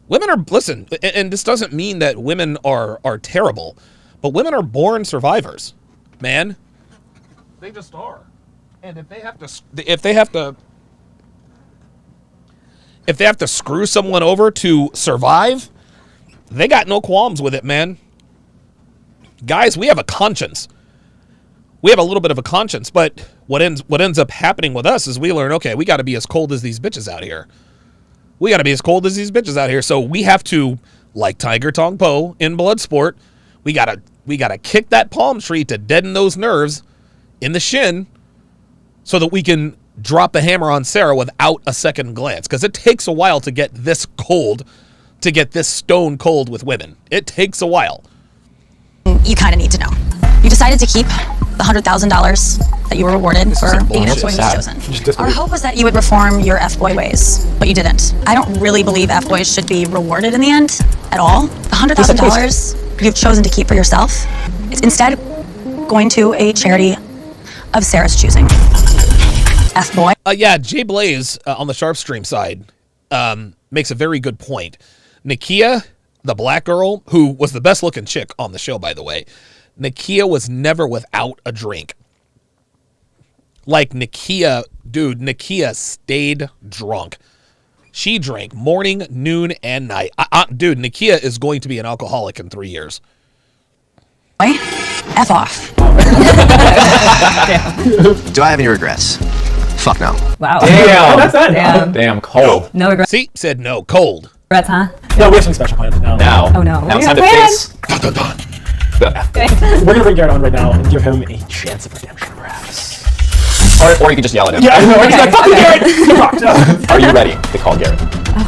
Speaker 1: Women are, listen, and this doesn't mean that women are terrible, but women are born survivors, man. They just are. And if they have to screw someone over to survive, they got no qualms with it, man. Guys, we have a conscience. We have a little bit of a conscience, but what ends up happening with us is we learn, okay, we got to be as cold as these bitches out here. We got to be as cold as these bitches out here. So we have to, like Tiger Tong Po in Bloodsport, we gotta kick that palm tree to deaden those nerves in the shin so that we can drop the hammer on Sarah without a second glance. Because it takes a while to get this cold, to get this stone cold with women. It takes a while.
Speaker 5: You kind of need to know. You decided to keep the $100,000 that you were rewarded for being an F-boy was chosen. Our hope was that you would reform your F-boy ways, but you didn't. I don't really believe F-boys should be rewarded in the end at all. The $100,000 you've chosen to keep for yourself, it's instead going to a charity of Sarah's choosing. F-boy.
Speaker 1: Yeah, Jay Blaze on the Sharp Stream side makes a very good point. Nakia, the black girl, who was the best looking chick on the show, by the way, Nakia was never without a drink. Like Nakia stayed drunk. She drank morning, noon, and night. Dude, Nakia is going to be an alcoholic in 3 years.
Speaker 5: F off.
Speaker 4: Do I have any regrets? Fuck no.
Speaker 2: Wow.
Speaker 12: Damn.
Speaker 2: That's that.
Speaker 12: Damn, cold.
Speaker 2: No regrets,
Speaker 1: See, said no, cold.
Speaker 2: huh?
Speaker 10: No, we have some special plans now.
Speaker 12: Now.
Speaker 2: Oh no.
Speaker 12: Now it's
Speaker 2: We
Speaker 12: time to
Speaker 2: have
Speaker 12: face the F.
Speaker 10: We're gonna bring Garrett on right now and give him a chance of redemption, perhaps.
Speaker 12: Or you can just yell at him.
Speaker 10: Yeah, I know. He's like, fucking Garrett! You rocked.
Speaker 12: Are you ready to call Garrett?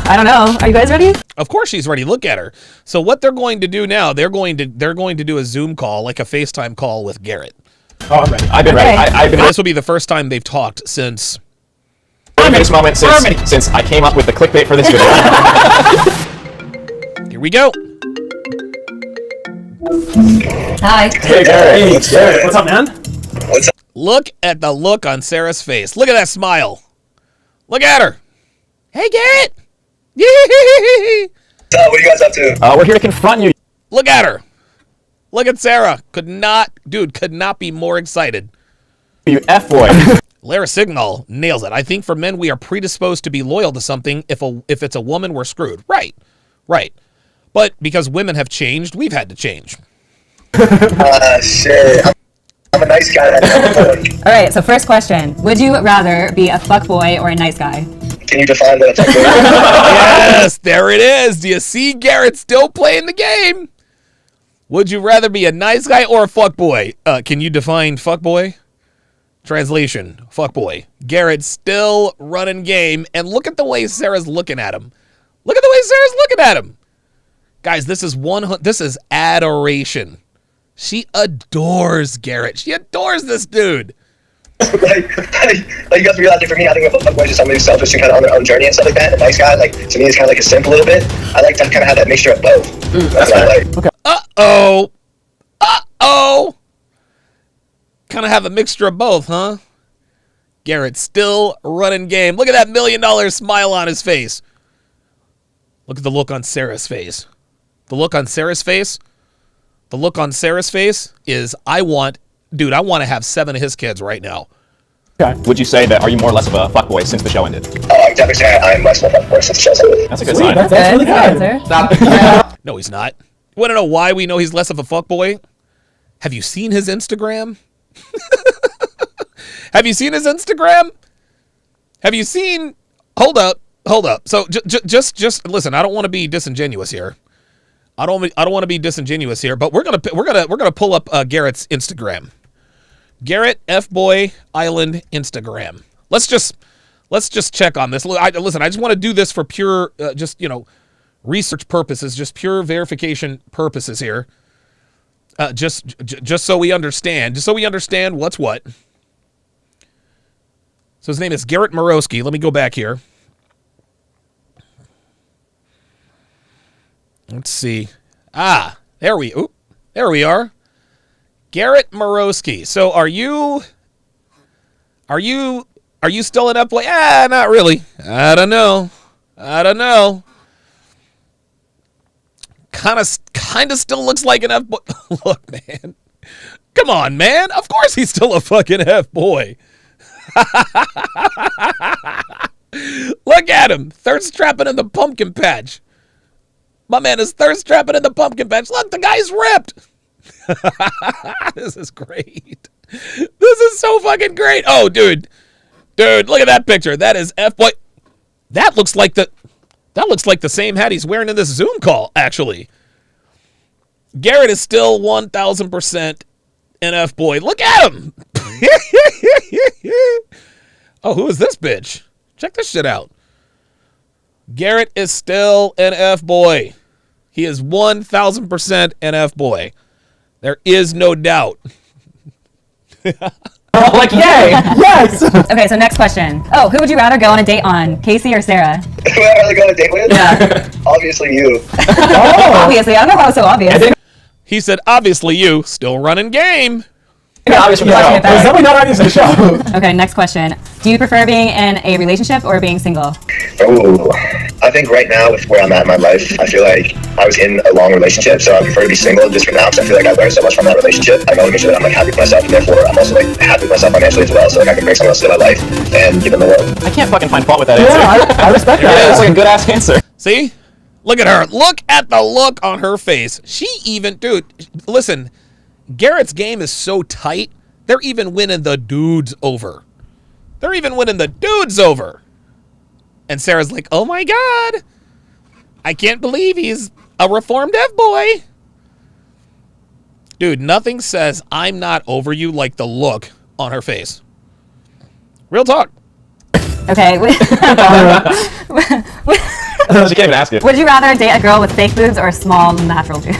Speaker 2: I don't know. Are you guys ready?
Speaker 1: Of course she's ready. Look at her. So what they're going to do now, they're going to do a Zoom call, like a FaceTime call with Garrett.
Speaker 10: Oh, I'm ready.
Speaker 12: I've been ready. I've been
Speaker 1: This will be the first time they've talked since
Speaker 12: this moment since I came up with the clickbait for this video.
Speaker 1: Here we go.
Speaker 2: Hi.
Speaker 12: Hey, Garrett.
Speaker 10: Hey, Garrett. What's up, man?
Speaker 1: Look at the look on Sarah's face. Look at that smile. Look at her. Hey, Garrett. Yee.
Speaker 4: So, what are you guys up to?
Speaker 12: We're here to confront you.
Speaker 1: Look at her. Look at Sarah. Could not be more excited.
Speaker 12: You F-boy.
Speaker 1: Lara Signal nails it. I think for men, we are predisposed to be loyal to something. If it's a woman, we're screwed. Right. But because women have changed, we've had to change.
Speaker 4: Shit. I'm a nice guy.
Speaker 2: All right. So first question: would you rather be a fuckboy or a nice guy?
Speaker 4: Can you define what a fuckboy is?
Speaker 1: Yes, there it is. Do you see Garrett still playing the game? Would you rather be a nice guy or a fuckboy? Can you define fuckboy? Translation: fuckboy. Garrett's still running game, and look at the way Sarah's looking at him. Look at the way Sarah's looking at him. Guys, this is adoration. She adores Garrett. She adores this dude.
Speaker 4: like you guys realize for me, I think a fuckboy is just somebody who's selfish and kind of on their own journey and stuff like that. And a nice guy, like, to me, is kind of like a simp a little bit. I like to kind of have that mixture of both. That's what I like.
Speaker 10: Okay.
Speaker 1: Uh-oh. Kind of have a mixture of both, huh? Garrett's still running game. Look at that $1 million smile on his face. Look at the look on Sarah's face. The look on Sarah's face is, I want to have 7 of his kids right now.
Speaker 10: Okay.
Speaker 12: Would you say that, are you more or less of a fuckboy since the show ended?
Speaker 4: I would definitely say I'm less of a fuckboy since the show's ended.
Speaker 12: That's a good
Speaker 10: Sweet,
Speaker 12: sign.
Speaker 10: that's really good.
Speaker 2: Answer.
Speaker 1: No, he's not. You want to know why we know he's less of a fuckboy? Have you seen his Instagram? Have you seen his Instagram? Have you seen? Hold up. So just listen. I don't want to be disingenuous here. I don't want to be disingenuous here. But we're gonna pull up Garrett's Instagram. Garrett F Boy Island Instagram. Let's just check on this. Listen, I just want to do this for pure, research purposes, just pure verification purposes here. Just so we understand, what's what. So his name is Garrett Morosky. Let me go back here. Let's see. There we are. Garrett Morosky. So are you still an F boy? Not really. I don't know. Kind of still looks like an F boy. Look, man. Come on, man. Of course he's still a fucking F boy. Look at him. Thirst trapping in the pumpkin patch. My man is thirst trapping in the pumpkin patch. Look, the guy's ripped. This is great. This is so fucking great. Oh, dude, look at that picture. That is F boy. That looks like the same hat he's wearing in this Zoom call, actually. Garrett is still 1,000% an F boy. Look at him. Oh, who is this bitch? Check this shit out. Garrett is still an F boy. He is 1,000% an F boy. There is no doubt.
Speaker 10: Like, yay! Yes!
Speaker 2: Okay, so next question. Oh, who would you rather go on a date on, Casey or Sarah?
Speaker 4: Who would I rather go on a date with?
Speaker 2: Yeah.
Speaker 4: Obviously you.
Speaker 2: Obviously, I don't know how it's so obvious.
Speaker 1: He said, obviously you, still running game.
Speaker 10: Yeah, obviously, no. It's definitely not obvious in the show.
Speaker 2: Okay, next question. Do you prefer being in a relationship or being single?
Speaker 4: Oh, I think right now with where I'm at in my life, I feel like I was in a long relationship, so I prefer to be single just for now because I feel like I learned so much from that relationship. I want to make sure that I'm like happy with myself, and therefore I'm also like happy with myself financially as well, so like I can bring someone else into my life and give them the world.
Speaker 12: I can't fucking find fault with that answer.
Speaker 10: Yeah, I respect that.
Speaker 12: Yeah, it's like a good ass answer.
Speaker 1: See? Look at her. Look at the look on her face. Dude, listen, Garrett's game is so tight, they're even winning the dudes over. And Sarah's like, oh my God, I can't believe he's a reformed F-boy. Dude, nothing says I'm not over you like the look on her face. Real talk.
Speaker 2: Okay.
Speaker 12: She can't even ask it.
Speaker 2: Would you rather date a girl with fake boobs or small natural boobs?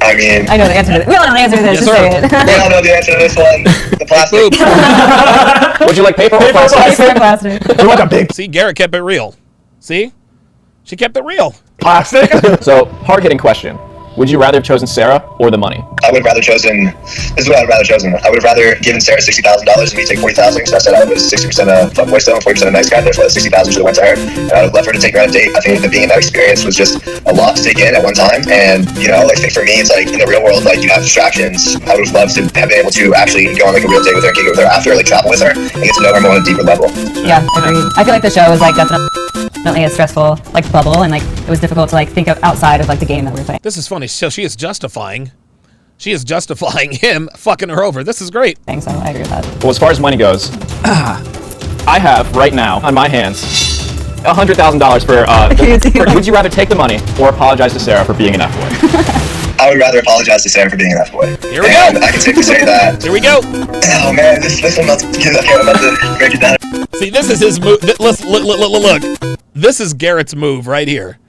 Speaker 4: I mean,
Speaker 2: I know the answer to this. We all know the answer to this.
Speaker 1: Yes,
Speaker 2: Just
Speaker 1: sir.
Speaker 2: say it.
Speaker 4: we all know the answer to this one. The plastic.
Speaker 12: Would you like paper or plastic?
Speaker 2: Paper or plastic?
Speaker 10: You want a big
Speaker 1: See, Garrett kept it real. See? She kept it real.
Speaker 10: plastic?
Speaker 12: So, hard-hitting question. Would you rather have chosen Sarah or the money?
Speaker 4: I would have rather chosen. This is what I would have rather chosen. I would have rather given Sarah $60,000 and me take $40,000. So I said I was 60% a fuckboy still and 40% a nice guy. Therefore, that $60,000 should have went to her. And I would have left her to take her on a date. I think that being in that experience was just a lot to take in at one time. And I think for me, it's like in the real world, like you have distractions. I would have loved to have been able to actually go on like a real date with her, kick it with her after, like travel with her, and get to know her more on a deeper level.
Speaker 2: Yeah, agreed. I feel like the show was like definitely a stressful like bubble, and like it was difficult to like think of outside of like the game that we were playing.
Speaker 1: This is funny. So she is justifying him fucking her over. This is great.
Speaker 2: So I agree with that.
Speaker 12: Well, as far as money goes, I have right now on my hands $100,000 for would you rather take the money or apologize to Sarah for being an F-boy?
Speaker 4: I would rather apologize to Sarah for being an F-boy.
Speaker 1: Here we
Speaker 4: and
Speaker 1: go.
Speaker 4: I can safely say that.
Speaker 1: Here we go.
Speaker 4: Oh man, this one about to break it down.
Speaker 1: See, this is his move. Look. This is Garrett's move right here.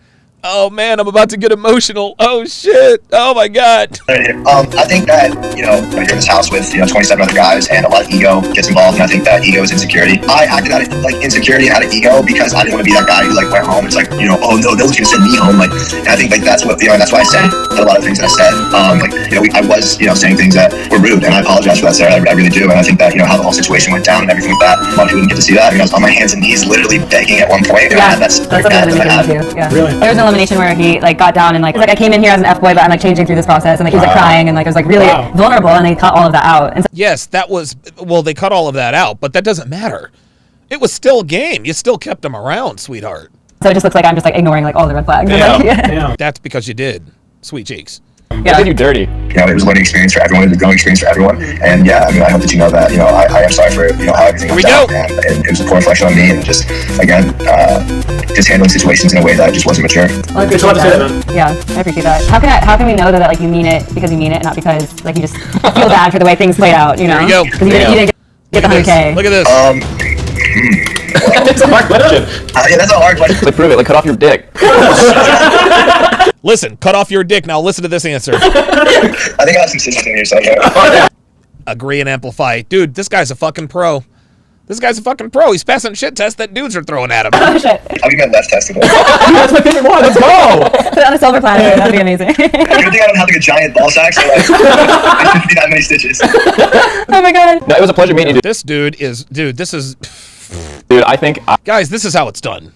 Speaker 1: Oh man, I'm about to get emotional. Oh shit. Oh my God.
Speaker 4: I think that, when you're in this house with, 27 other guys and a lot of ego gets involved, and I think that ego is insecurity. I acted out of insecurity and out of ego because I didn't want to be that guy who went home. It's like, oh no, no one's gonna send me home. And I think that's what, that's why I said a lot of things that I said. I was, saying things that were rude, and I apologize for that, Sarah. I really do. And I think that, how the whole situation went down and everything like that, a lot of people didn't get to see that. I was on my hands and knees literally begging at one point.
Speaker 2: Yeah, that's something that made me too. Yeah. Really? There was an elimination where he got down and I came in here as an F-boy, but I'm changing through this process, and he was crying and it was really vulnerable, and they cut all of that out. And so
Speaker 1: yes, they cut all of that out, but that doesn't matter. It was still game. You still kept him around, sweetheart.
Speaker 2: So it just looks like I'm just ignoring all the red flags.
Speaker 1: Yeah. That's because you did. Sweet cheeks.
Speaker 12: Yeah, did you dirty.
Speaker 4: You know, it was a learning experience for everyone. It was a growing experience for everyone. And yeah, I mean, I hope that you know that, you know, I am sorry for, you know, how everything went down. And it was a poor reflection on me, and just, again, just handling situations in a way that just wasn't mature.
Speaker 2: Well,
Speaker 12: Good job to say that, man.
Speaker 2: Yeah, I appreciate that. How can we know that like you mean it because you mean it, not because like you just feel bad for the way things played out? You know,
Speaker 1: There you go.
Speaker 2: because you didn't get the 100K.
Speaker 1: Look at this.
Speaker 12: It's a hard question.
Speaker 4: Yeah, that's a hard question.
Speaker 12: Like, prove it. Like, cut off your dick.
Speaker 1: Listen, cut off your dick. Now listen to this answer.
Speaker 4: I think I have some sisters in here somewhere.
Speaker 1: Agree and amplify. Dude, this guy's a fucking pro. This guy's a fucking pro. He's passing shit tests that dudes are throwing at him.
Speaker 2: Oh shit!
Speaker 4: I'll be my left testicle.
Speaker 12: That's my favorite one. Let's go.
Speaker 2: Put it on a silver platter. That'd be amazing.
Speaker 4: Good thing I don't have like a giant ball sack, so like, it shouldn't be that many stitches.
Speaker 2: Oh my god.
Speaker 12: No, it was a pleasure meeting you, dude.
Speaker 1: This dude is, this is,
Speaker 12: Dude, I think
Speaker 1: guys, this is how it's done.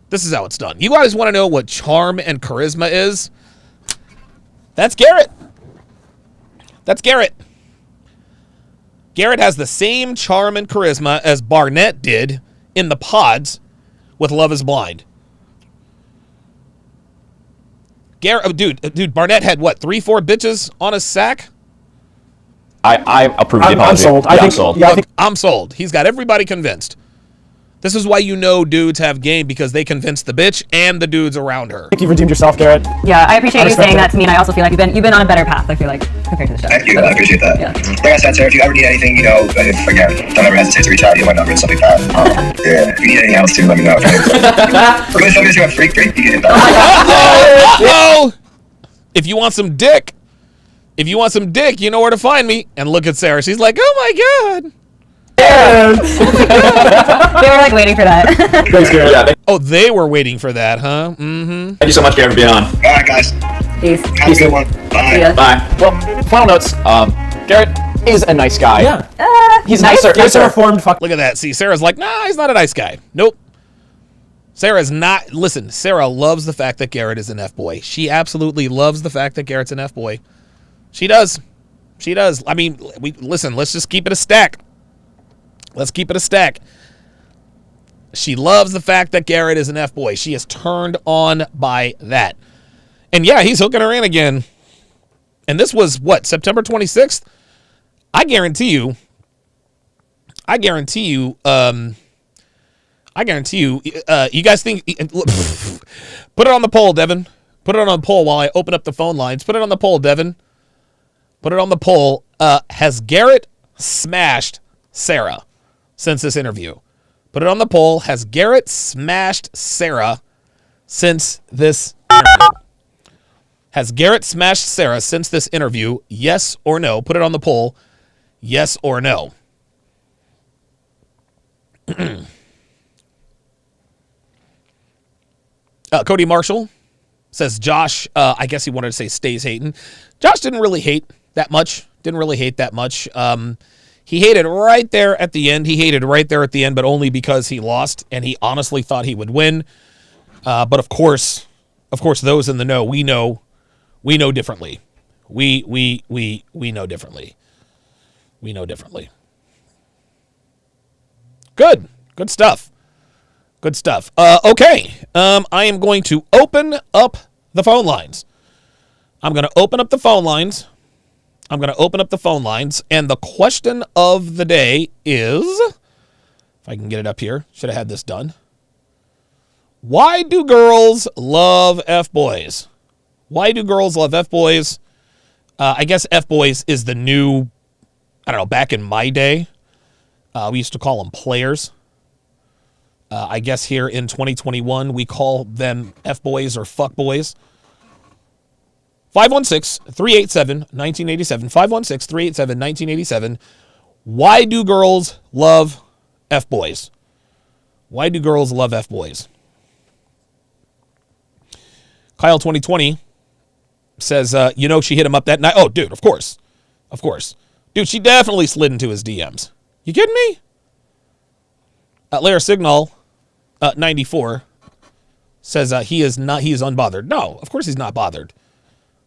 Speaker 1: This is how it's done. You guys want to know what charm and charisma is? That's Garrett. That's Garrett. Garrett has the same charm and charisma as Barnett did in the pods with Love is Blind. Garrett, dude, Barnett had what, 3-4 bitches on his sack?
Speaker 12: I approve the apology.
Speaker 11: I'm sold.
Speaker 12: Yeah, I'm sold.
Speaker 11: Yeah,
Speaker 1: Look, I'm sold. He's got everybody convinced. This is why you know dudes have game, because they convince the bitch and the dudes around her.
Speaker 11: I think you've redeemed yourself, Garrett.
Speaker 2: Yeah, I appreciate you
Speaker 11: respect
Speaker 2: saying
Speaker 11: that.
Speaker 2: that to me, and I also feel like you've been on a better path. I feel like compared to the show.
Speaker 4: Thank you, I appreciate that.
Speaker 2: Yeah.
Speaker 4: Like I said, Sarah, if you ever need anything, you know, if, again, don't ever hesitate to reach out. You have my number and stuff like that. Yeah, if you need anything else too, let me know. Okay? We're going to show you a freak, you can hit that.
Speaker 1: Uh-oh! If you want some dick, you know where to find me. And look at Sarah. She's like, oh my God.
Speaker 2: They were like waiting for that.
Speaker 12: Thanks, Garrett. Yeah,
Speaker 1: Oh, they were waiting for that, huh? Mm-hmm.
Speaker 12: thank you so much, Garrett, for being on.
Speaker 4: All right, guys.
Speaker 2: Peace.
Speaker 4: Have a good one. Bye.
Speaker 2: See ya.
Speaker 12: Bye. Well, final notes. Garrett is a nice guy.
Speaker 11: Yeah.
Speaker 12: He's nicer.
Speaker 11: He's a reformed fuck.
Speaker 1: Look at that. See, Sarah's like, nah, he's not a nice guy. Nope. Sarah's not. Listen, Sarah loves the fact that Garrett is an F-boy. She absolutely loves the fact that Garrett's an F-boy. She does. She does. I mean, listen, let's just keep it a stack. Let's keep it a stack. She loves the fact that Garrett is an F-boy. She is turned on by that. And yeah, he's hooking her in again. And this was, what, September 26th? I guarantee you, you guys think, put it on the poll, Devin. Put it on the poll while I open up the phone lines. Put it on the poll, Devin. Put it on the poll. Has Garrett smashed Sarah since this interview? Put it on the poll. Has Garrett smashed Sarah since this interview? Has Garrett smashed Sarah since this interview? Yes or no? Put it on the poll. Yes or no? Cody Marshall says Josh, I guess he wanted to say stays hating. Josh didn't really hate that much. He hated right there at the end. But only because he lost, and he honestly thought he would win. But of course, those in the know, we know differently. We know differently. We know differently. Good stuff. Good stuff. Okay. I am going to open up the phone lines. And the question of the day is, if I can get it up here, should have had this done. Why do girls love F-boys? Why do girls love F-boys? I guess F-boys is the new, I don't know, back in my day, we used to call them players. I guess here in 2021, we call them F-boys or fuck-boys. 516-387-1987. 516-387-1987. Why do girls love F-boys? Why do girls love F-boys? Kyle 2020 says, she hit him up that night. Oh, dude, of course. Dude, she definitely slid into his DMs. You kidding me? Lara Signal, 94, says he is unbothered. No, of course he's not bothered.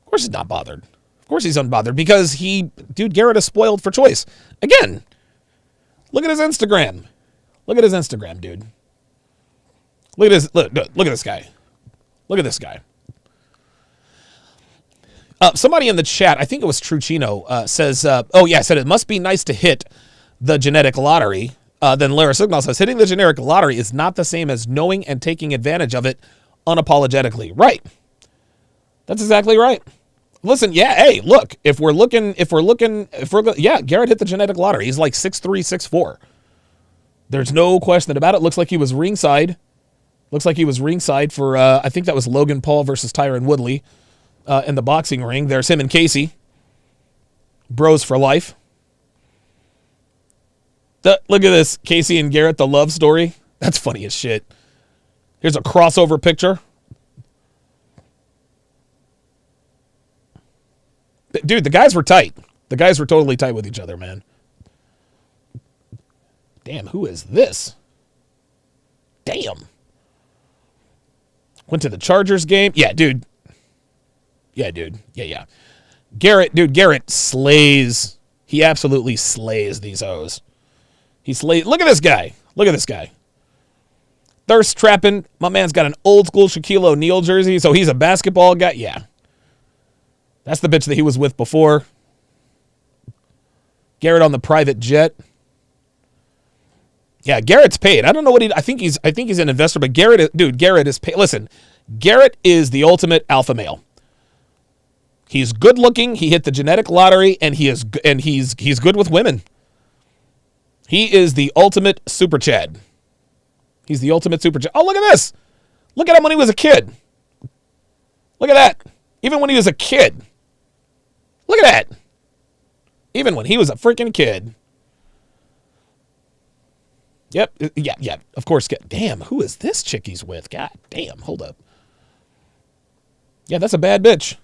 Speaker 1: Of course he's unbothered because Garrett is spoiled for choice. Again, look at his Instagram. Dude. Look at this guy. Somebody in the chat, I think it was Trucino, says, said it must be nice to hit the genetic lottery. Then Lara Signal says, hitting the genetic lottery is not the same as knowing and taking advantage of it unapologetically. Right. That's exactly right. Listen, hey, look, if we're looking, Garrett hit the genetic lottery. He's like 6'3", 6'4". There's no question about it. Looks like he was ringside. For, I think that was Logan Paul versus Tyron Woodley in the boxing ring. There's him and Casey. Bros for life. Look at this. Casey and Garrett, the love story. That's funny as shit. Here's a crossover picture. Dude, the guys were tight. The guys were totally tight with each other, man. Damn, who is this? Damn. Went to the Chargers game. Yeah, dude. Yeah. Garrett slays. He absolutely slays these hoes. Look at this guy. Thirst trapping. My man's got an old school Shaquille O'Neal jersey, so he's a basketball guy. Yeah. That's the bitch that he was with before. Garrett on the private jet. Yeah, Garrett's paid. I don't know what I think he's an investor, but Garrett is paid. Listen, Garrett is the ultimate alpha male. He's good looking, he hit the genetic lottery, and he's good with women. He is the ultimate super Chad. He's the ultimate super Chad. Oh, look at this. Look at him when he was a kid. Look at that. Even when he was a kid. Look at that. Even when he was a freaking kid. Yep. Yeah. Of course. Damn, who is this chick he's with? God damn. Hold up. Yeah, that's a bad bitch.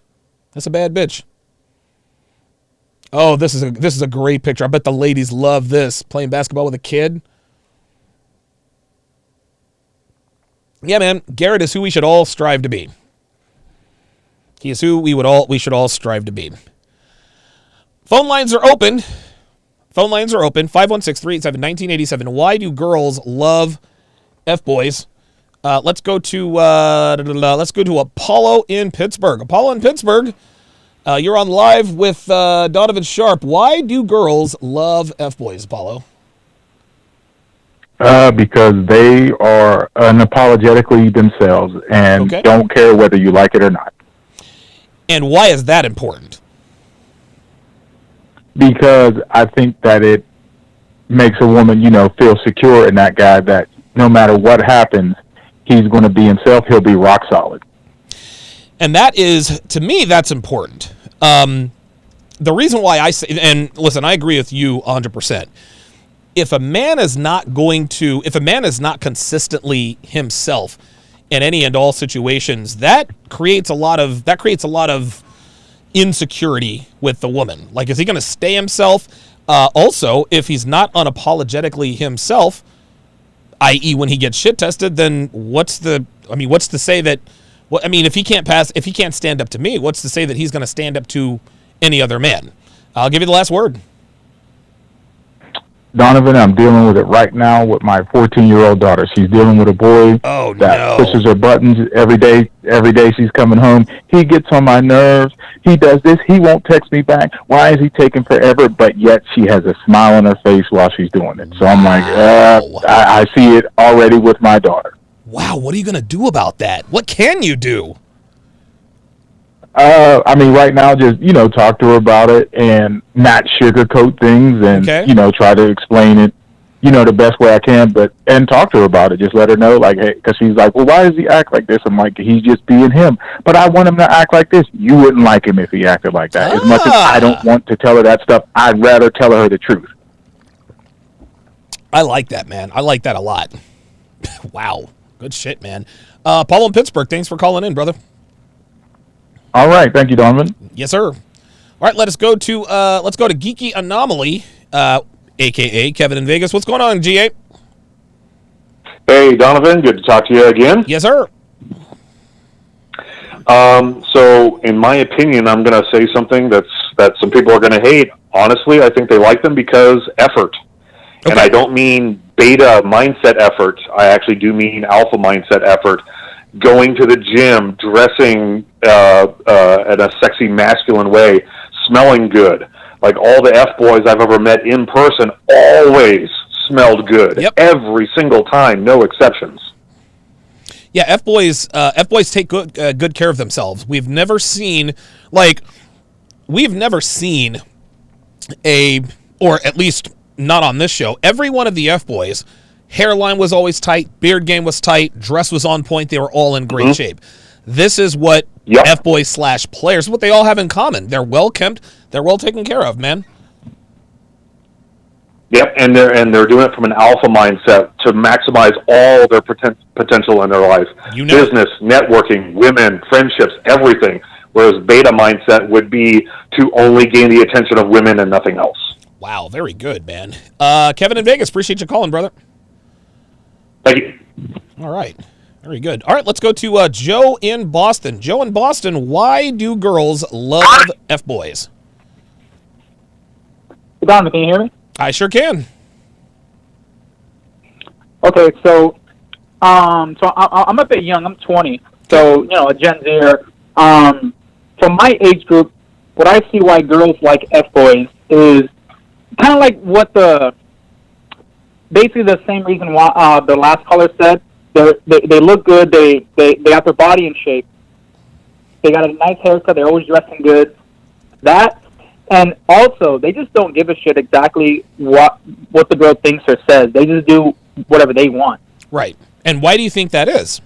Speaker 1: Oh, this is a great picture. I bet the ladies love this. Playing basketball with a kid. Yeah, man. Garrett is who we should all strive to be. He is who we should all strive to be. Phone lines are open. 516-387-1987. Why do girls love F-boys? Let's go to Apollo in Pittsburgh. You're on live with Donovan Sharp. Why do girls love F-boys, Apollo?
Speaker 13: Because they are unapologetically themselves and don't care whether you like it or not.
Speaker 1: And why is that important?
Speaker 13: Because I think that it makes a woman, feel secure in that guy, that no matter what happens, he's going to be himself. He'll be rock solid.
Speaker 1: And that is, to me, that's important. The reason why I say, and listen, I agree with you 100%. If a man is not consistently himself in any and all situations, that creates a lot of insecurity with the woman. Like, is he going to stay himself? Also, if he's not unapologetically himself, i.e. when he gets shit tested, then what's to say that, if he can't stand up to me, what's to say that he's going to stand up to any other man? I'll give you the last word.
Speaker 13: Donovan, I'm dealing with it right now with my 14-year-old daughter. She's dealing with a boy that pushes her buttons every day. Every day she's coming home. He gets on my nerves. He does this. He won't text me back. Why is he taking forever? But yet she has a smile on her face while she's doing it. So I'm like, I see it already with my daughter.
Speaker 1: Wow, what are you going to do about that? What can you do?
Speaker 13: Right now, just, talk to her about it and not sugarcoat things and, try to explain it, the best way I can, and talk to her about it. Just let her know, like, hey, because she's like, well, why does he act like this? I'm like, he's just being him. But I want him to act like this. You wouldn't like him if he acted like that. As much as I don't want to tell her that stuff, I'd rather tell her the truth.
Speaker 1: I like that, man. I like that a lot. Wow. Good shit, man. Paul in Pittsburgh, thanks for calling in, brother.
Speaker 13: All right, thank you, Donovan.
Speaker 1: Yes, sir. All right, let's go to Geeky Anomaly, aka Kevin in Vegas. What's going on, GA?
Speaker 14: Hey, Donovan. Good to talk to you again.
Speaker 1: Yes, sir.
Speaker 14: So, in my opinion, I'm going to say something that some people are going to hate. Honestly, I think they like them because effort, and I don't mean beta mindset effort. I actually do mean alpha mindset effort. going to the gym, dressing in a sexy, masculine way, smelling good. Like, all the F-boys I've ever met in person always smelled good.
Speaker 1: Yep.
Speaker 14: Every single time, no exceptions.
Speaker 1: Yeah, F-boys take good care of themselves. We've never seen or at least not on this show, every one of the F-boys, hairline was always tight, beard game was tight, dress was on point, they were all in great shape. This is what F-boys / players, what they all have in common. They're well kempt, they're well taken care of, man.
Speaker 14: Yep, and they're doing it from an alpha mindset to maximize all their potential in their life. Business, networking, women, friendships, everything. Whereas beta mindset would be to only gain the attention of women and nothing else.
Speaker 1: Wow, very good, man. Kevin in Vegas, appreciate you calling, brother.
Speaker 14: Thank you.
Speaker 1: All right, very good. All right, let's go to Joe in Boston. Joe in Boston, why do girls love F-boys?
Speaker 15: Donovan, can you hear me?
Speaker 1: I sure can.
Speaker 15: Okay, so I'm a bit young. I'm 20, so a Gen Zer. From my age group, what I see why girls like F-boys is kind of like basically the same reason why the last caller said. They look good. They got their body in shape. They got a nice haircut. They're always dressing good. That. And also, they just don't give a shit exactly what the girl thinks or says. They just do whatever they want.
Speaker 1: Right. And why do you think that is?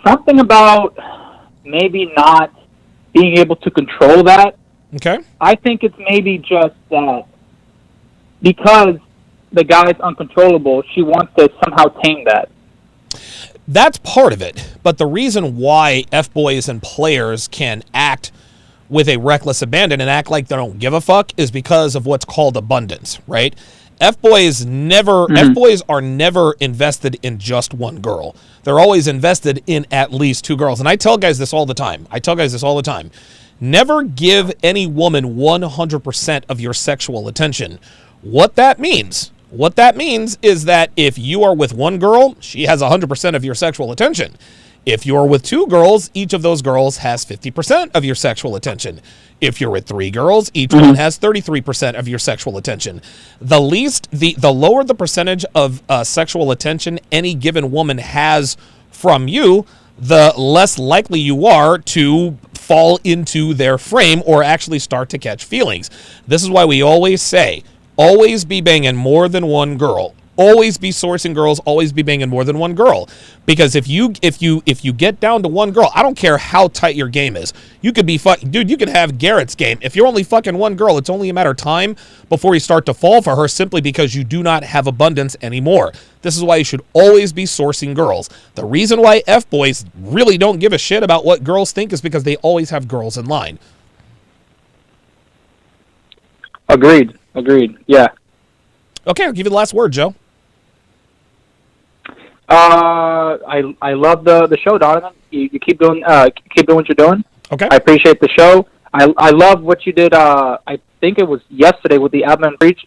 Speaker 15: Something about maybe not being able to control that.
Speaker 1: Okay.
Speaker 15: I think it's maybe just that because the guy's uncontrollable, she wants to somehow tame that.
Speaker 1: That's part of it. But the reason why F-boys and players can act with a reckless abandon and act like they don't give a fuck is because of what's called abundance, right? F-boys are never invested in just one girl. They're always invested in at least two girls. And I tell guys this all the time. Never give any woman 100% of your sexual attention. What that means is that if you are with one girl, she has 100% of your sexual attention. If you're with two girls, each of those girls has 50% of your sexual attention. If you're with three girls, each one has 33% of your sexual attention. The lower the percentage of sexual attention any given woman has from you, the less likely you are to fall into their frame or actually start to catch feelings. This is why we always say, always be banging more than one girl. Always be sourcing girls, always be banging more than one girl. Because if you get down to one girl, I don't care how tight your game is. You could be you could have Garrett's game. If you're only fucking one girl, it's only a matter of time before you start to fall for her simply because you do not have abundance anymore. This is why you should always be sourcing girls. The reason why F-boys really don't give a shit about what girls think is because they always have girls in line.
Speaker 15: Agreed. Yeah.
Speaker 1: Okay, I'll give you the last word, Joe.
Speaker 15: I love the show, Donovan. You keep doing what you're doing.
Speaker 1: Okay.
Speaker 15: I appreciate the show. I love what you did. I think it was yesterday with the Admin Breach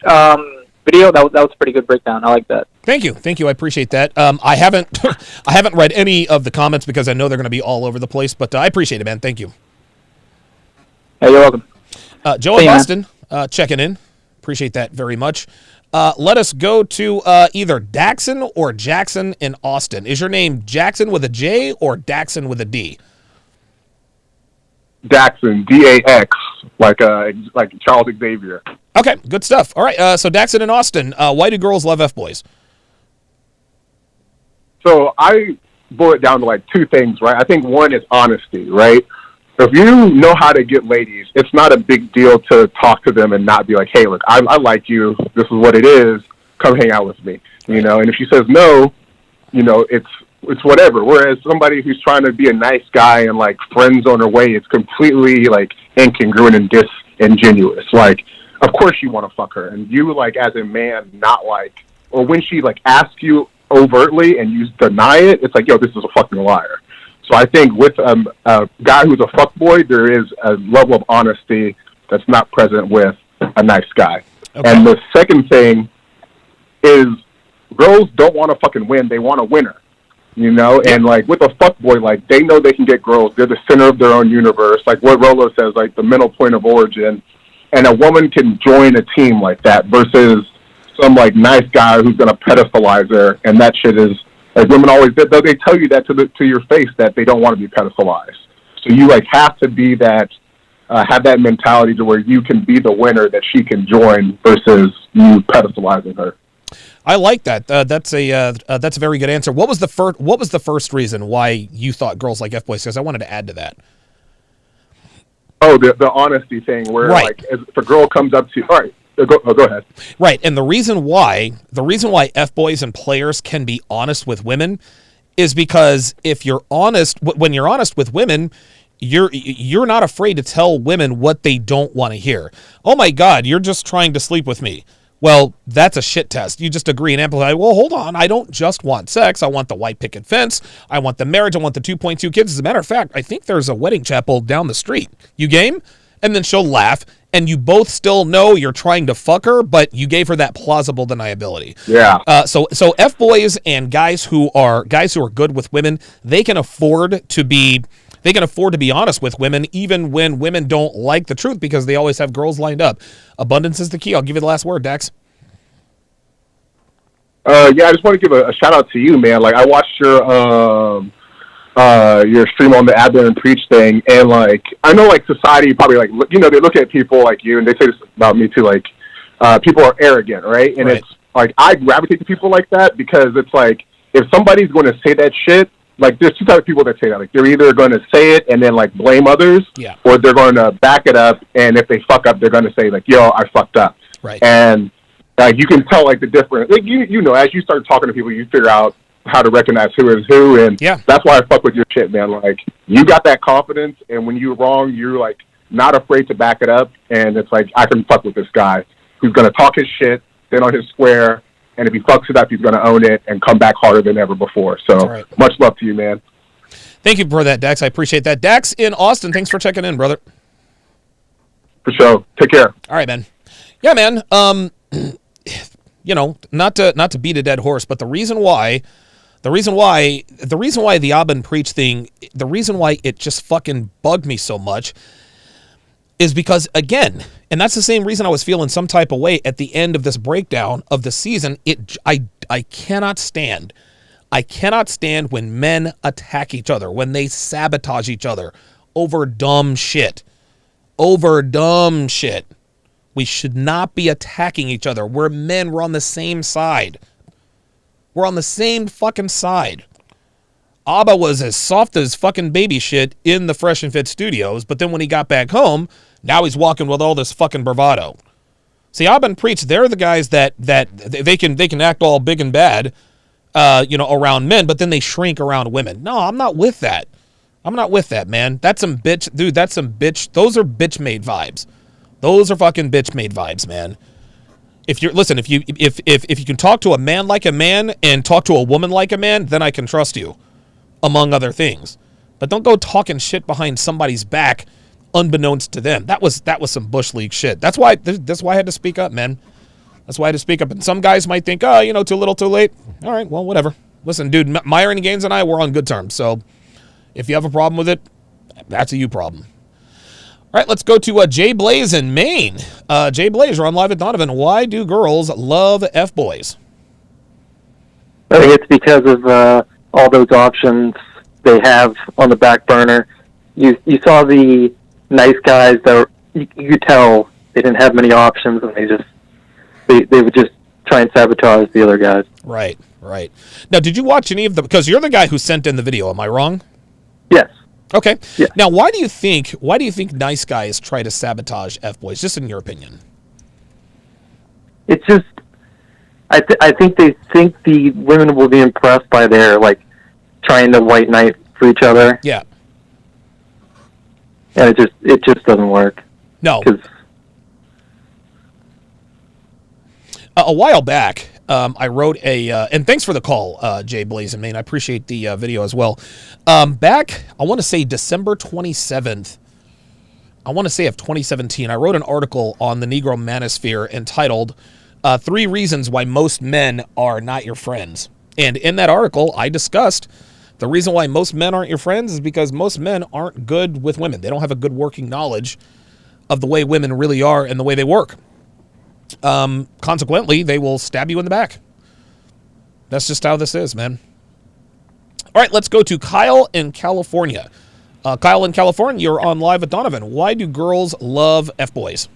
Speaker 15: video. That was a pretty good breakdown. I like that.
Speaker 1: Thank you. I appreciate that. I haven't read any of the comments because I know they're going to be all over the place. But I appreciate it, man. Thank you.
Speaker 15: Hey, you're welcome.
Speaker 1: Joe in Boston, checking in. Appreciate that very much. Let us go to either Daxon or Jackson in Austin. Is your name Jackson with a J or Daxon with a D?
Speaker 13: Daxon, D-A-X, like Charles Xavier.
Speaker 1: Okay, good stuff. All right, so Daxon in Austin. Why do girls love F-boys?
Speaker 13: So I boil it down to like two things, right? I think one is honesty, right? If you know how to get ladies, it's not a big deal to talk to them and not be like, hey, look, I like you. This is what it is. Come hang out with me. You know, and if she says no, it's whatever. Whereas somebody who's trying to be a nice guy and like friends on her way, it's completely like incongruent and disingenuous. Like, of course you want to fuck her. And you like as a man, not like, or when she like asks you overtly and you deny it, it's like, yo, this is a fucking liar. So I think with a guy who's a fuckboy, there is a level of honesty that's not present with a nice guy. Okay. And the second thing is girls don't want to fucking win. They want a winner. you know? And, like, with a fuckboy, like, they know they can get girls. They're the center of their own universe. Like what Rolo says, like, the mental point of origin. And a woman can join a team like that versus some, like, nice guy who's going to pedestalize her. And that shit is, like, women always, they tell you that to your face that they don't want to be pedestalized. So you, like, have to be that, have that mentality to where you can be the winner that she can join versus you pedestalizing her.
Speaker 1: I like that. That's a very good answer. What was the first reason why you thought girls like F-boys? Because I wanted to add to that.
Speaker 13: Oh, the honesty thing where,
Speaker 1: right.
Speaker 13: Like, if a girl comes up to you, all right, go ahead.
Speaker 1: Right, and the reason why F-boys and players can be honest with women is because if you're honest, when you're honest with women, you're not afraid to tell women what they don't want to hear. Oh my God, you're just trying to sleep with me. Well, that's a shit test. You just agree and amplify. Well, hold on. I don't just want sex. I want the white picket fence. I want the marriage. I want the 2.2 kids. As a matter of fact, I think there's a wedding chapel down the street. You game? And then she'll laugh, and you both still know you're trying to fuck her, but you gave her that plausible deniability.
Speaker 13: Yeah.
Speaker 1: So F-boys and guys who are good with women, they can afford to be honest with women, even when women don't like the truth, because they always have girls lined up. Abundance is the key. I'll give you the last word, Dax.
Speaker 13: I just want to give a shout out to you, man. Like, I watched your stream on the Abdon and Preach thing, and, like, I know, like, society probably, like, you know, they look at people like you, and they say this about me too, like, people are arrogant, right? And it's like, I gravitate to people like that because it's like, if somebody's going to say that shit, like, there's two types of people that say that. Like, they're either going to say it and then, like, blame others, or they're going to back it up, and if they fuck up, they're going to say, like, yo, I fucked up.
Speaker 1: Right.
Speaker 13: And, you can tell, like, the difference. Like, you know, as you start talking to people, you figure out how to recognize who is who, and that's why I fuck with your shit, man. Like, you got that confidence, and when you're wrong, you're, like, not afraid to back it up, and it's like, I can fuck with this guy who's going to talk his shit, stand on his square, and if he fucks it up, he's going to own it and come back harder than ever before. So, much love to you, man.
Speaker 1: Thank you for that, Dax. I appreciate that. Dax in Austin, thanks for checking in, brother.
Speaker 13: For sure. Take care.
Speaker 1: All right, man. Yeah, man. You know, not to beat a dead horse, but the reason why the the Ab and Preach thing, the reason why it just fucking bugged me so much is because, again, and that's the same reason I was feeling some type of way at the end of this breakdown of the season. I cannot stand when men attack each other, when they sabotage each other over dumb shit. We should not be attacking each other. We're men. We're on the same side. We're on the same fucking side. Abba was as soft as fucking baby shit in the Fresh and Fit studios, but then when he got back home, now he's walking with all this fucking bravado. See, Abba and Preach, they're the guys that they can act all big and bad, around men, but then they shrink around women. No, I'm not with that. I'm not with that, man. That's some bitch, dude. That's some bitch. Those are bitch-made vibes. Those are fucking bitch-made vibes, man. If you can talk to a man like a man and talk to a woman like a man, then I can trust you, among other things. But don't go talking shit behind somebody's back, unbeknownst to them. That was some Bush League shit. That's why I had to speak up, man. That's why I had to speak up. And some guys might think, too little, too late. All right, well, whatever. Listen, dude, Myron Gaines and I were on good terms. So if you have a problem with it, that's a you problem. All right, let's go to Jay Blaze in Maine. Jay Blaze, you're on Live at Donovan. Why do girls love F-boys?
Speaker 16: I think it's because of all those options they have on the back burner. You saw the nice guys that you could tell they didn't have many options, and they would just try and sabotage the other guys.
Speaker 1: Right. Now, did you watch any of the? Because you're the guy who sent in the video. Am I wrong?
Speaker 16: Yes.
Speaker 1: Okay. Yeah. Now, why do you think nice guys try to sabotage F-boys? Just in your opinion.
Speaker 16: It's just, I think they think the women will be impressed by their trying to white knight for each other.
Speaker 1: Yeah.
Speaker 16: And it just doesn't work.
Speaker 1: No. A while back, I wrote and thanks for the call, Jay Blaze in Maine. I appreciate the video as well. Back, I want to say December 27th, of 2017, I wrote an article on the Negro Manosphere entitled 3 Reasons Why Most Men Are Not Your Friends. And in that article, I discussed the reason why most men aren't your friends is because most men aren't good with women. They don't have a good working knowledge of the way women really are and the way they work. Consequently, they will stab you in the back. That's just how this is, man. All right, let's go to Kyle in California. Kyle in California, you're on Live with Donovan. Why do girls love F-boys?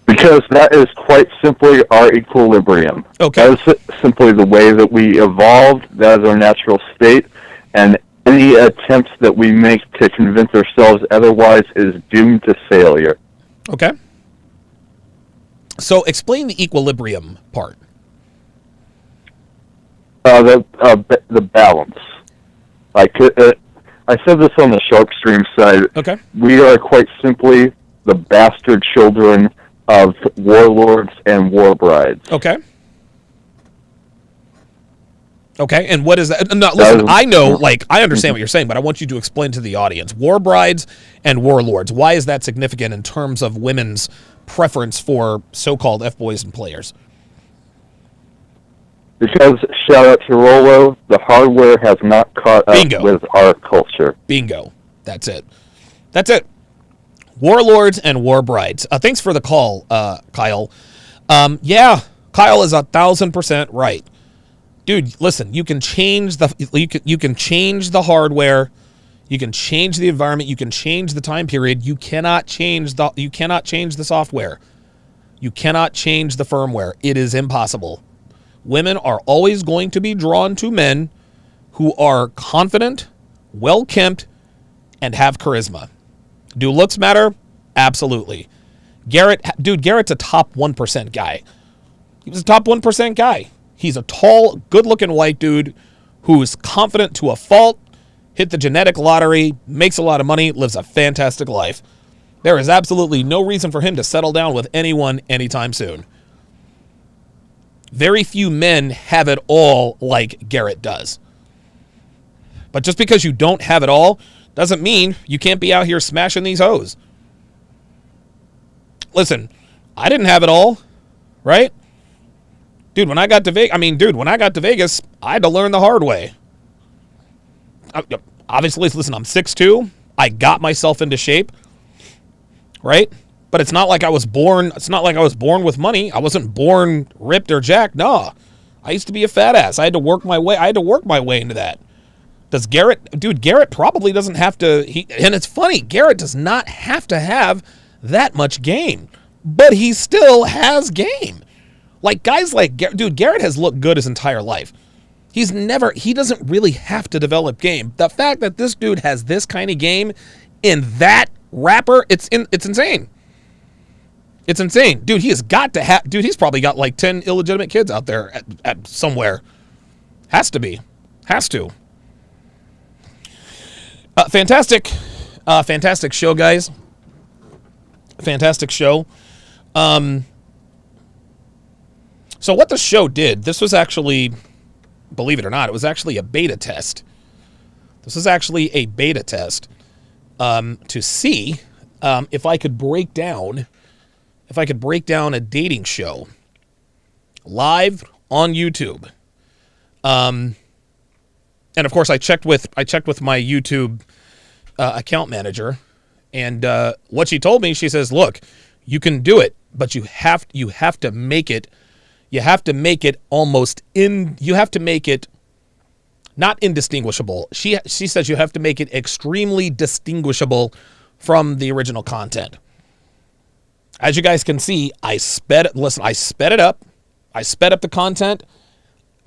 Speaker 13: Because that is quite simply our equilibrium.
Speaker 1: Okay.
Speaker 13: That is simply the way that we evolved. That is our natural state. And any attempts that we make to convince ourselves otherwise is doomed to failure.
Speaker 1: Okay. So explain the equilibrium part.
Speaker 13: The balance. Like I said this on the Sharp Stream side.
Speaker 1: Okay.
Speaker 13: We are quite simply the bastard children of warlords and war brides.
Speaker 1: Okay. Okay, and what is that? No, listen, I know, like, I understand what you're saying, but I want you to explain to the audience. War brides and warlords, why is that significant in terms of women's preference for so-called F-boys and players?
Speaker 13: Because, shout out to Rolo, the hardware has not caught up with our culture.
Speaker 1: Bingo. That's it. That's it. Warlords and war brides. Thanks for the call, Kyle. Yeah, Kyle is 1,000% right. Dude, listen, you can change you can change the hardware, you can change the environment, you can change the time period. You cannot change the software. You cannot change the firmware. It is impossible. Women are always going to be drawn to men who are confident, well-kempt, and have charisma. Do looks matter? Absolutely. Garrett's a top 1% guy. He was a top 1% guy. He's a tall, good-looking white dude who's confident to a fault, hit the genetic lottery, makes a lot of money, lives a fantastic life. There is absolutely no reason for him to settle down with anyone anytime soon. Very few men have it all like Garrett does. But just because you don't have it all doesn't mean you can't be out here smashing these hoes. Listen, I didn't have it all, right? Dude, when I got to Vegas, I had to learn the hard way. Obviously, listen, I'm 6'2". I got myself into shape, right? But it's not like I was born with money. I wasn't born ripped or jacked. No. I used to be a fat ass. I had to work my way into that. Does Garrett? Dude, Garrett probably doesn't have to. And it's funny, Garrett does not have to have that much game, but he still has game. Like guys like Garrett has looked good his entire life. He doesn't really have to develop game. The fact that this dude has this kind of game in that wrapper, it's insane. It's insane. Dude, he has got to have, he's probably got like 10 illegitimate kids out there at somewhere. Has to be. Has to. Fantastic show, guys. Fantastic show. So what the show did, this was actually, believe it or not, it was actually a beta test. This is actually a beta test to see if I could break down a dating show live on YouTube. And of course I checked with my YouTube account manager, and what she told me, she says, look, you can do it, but you have to make it not indistinguishable. She says you have to make it extremely distinguishable from the original content. As you guys can see, I sped it up. I sped up the content.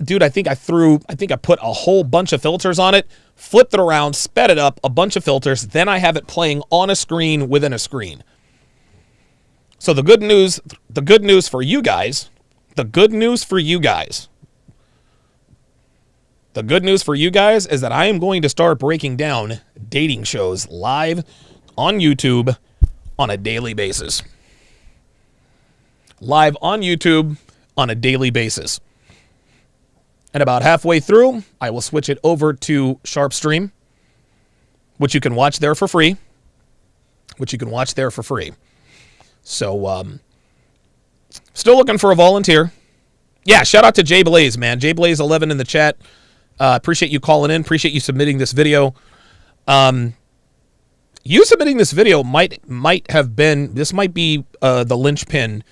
Speaker 1: Dude, I think I put a whole bunch of filters on it, flipped it around, sped it up, a bunch of filters, then I have it playing on a screen within a screen. So the good news for you guys is that I am going to start breaking down dating shows live on YouTube on a daily basis. And about halfway through, I will switch it over to Sharp Stream, which you can watch there for free. So, still looking for a volunteer. Yeah, shout out to Jay Blaze, man. Jay Blaze 11 in the chat. Appreciate you calling in. Appreciate you submitting this video. You submitting this video might have been, this might be the linchpin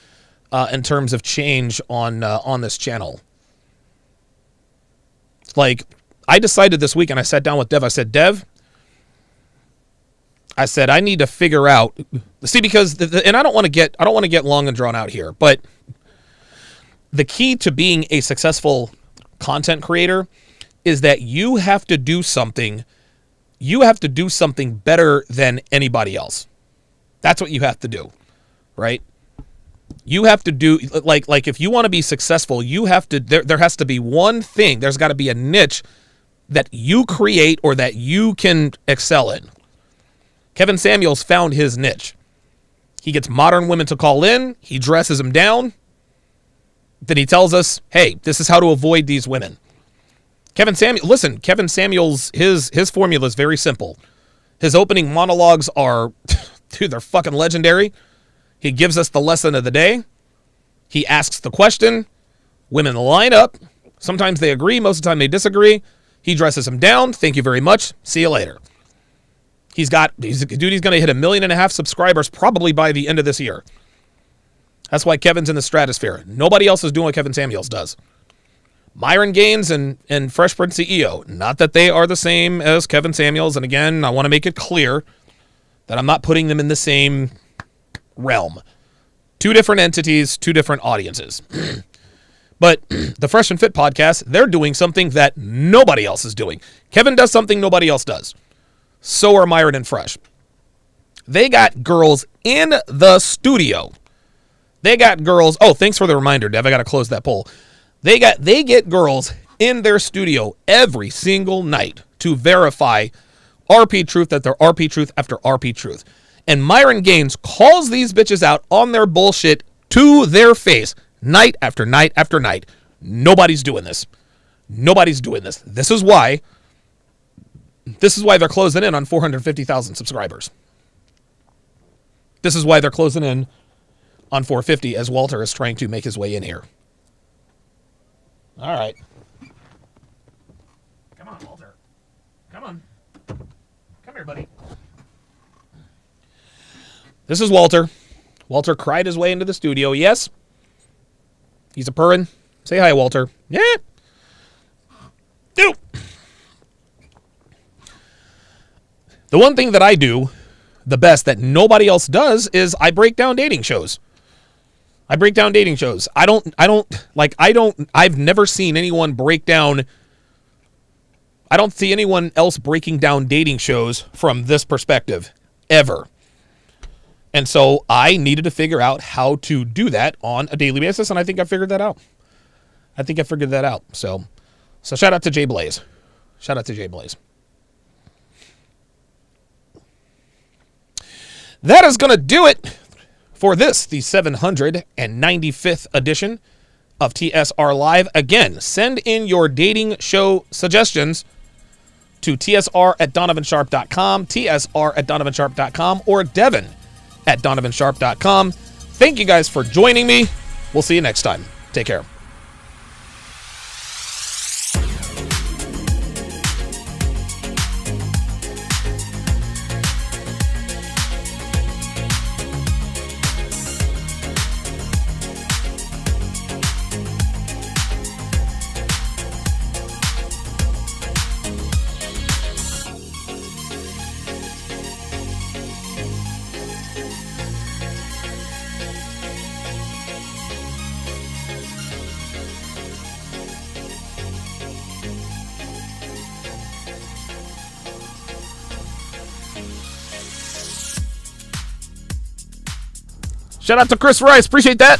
Speaker 1: in terms of change on this channel. Like, I decided this week, and I sat down with Dev. I said, Dev, I need to figure out, see, because and I don't want to get long and drawn out here, but the key to being a successful content creator is that you have to do something. You have to do something better than anybody else. That's what you have to do, right? You have to do, like if you want to be successful, you have to, there has to be one thing. There's got to be a niche that you create or that you can excel in. Kevin Samuels found his niche. He gets modern women to call in. He dresses them down. Then he tells us, hey, this is how to avoid these women. Kevin Samuels, his formula is very simple. His opening monologues are, dude, they're fucking legendary. He gives us the lesson of the day. He asks the question. Women line up. Sometimes they agree. Most of the time they disagree. He dresses them down. Thank you very much. See you later. He's going to hit 1.5 million subscribers probably by the end of this year. That's why Kevin's in the stratosphere. Nobody else is doing what Kevin Samuels does. Myron Gaines and Fresh Prince CEO. Not that they are the same as Kevin Samuels. And again, I want to make it clear that I'm not putting them in the same realm. Two different entities, two different audiences. But the Fresh and Fit podcast, they're doing something that nobody else is doing. Kevin does something nobody else does. So are Myron and Fresh. They got girls in the studio. They got girls. Oh, thanks for the reminder, Dev. I got to close that poll. They get girls in their studio every single night to verify RP truth after RP truth after RP truth. And Myron Gaines calls these bitches out on their bullshit to their face night after night after night. Nobody's doing this. Nobody's doing this. This is why they're closing in on 450,000 subscribers. This is why they're closing in on 450 as Walter is trying to make his way in here. All right. Come on, Walter. Come on. Come here, buddy. This is Walter. Walter cried his way into the studio. Yes. He's a purring. Say hi, Walter. Yeah. Do. The one thing that I do the best that nobody else does is I break down dating shows. I've never seen anyone break down. I don't see anyone else breaking down dating shows from this perspective, ever. And so I needed to figure out how to do that on a daily basis, and I think I figured that out. So shout out to Jay Blaze. That is going to do it for this, the 795th edition of TSR Live. Again, send in your dating show suggestions to tsr@donovansharp.com, tsr@donovansharp.com, or devin@donovansharp.com. Thank you guys for joining me. We'll see you next time. Take care. Shout out to Chris Rice. Appreciate that.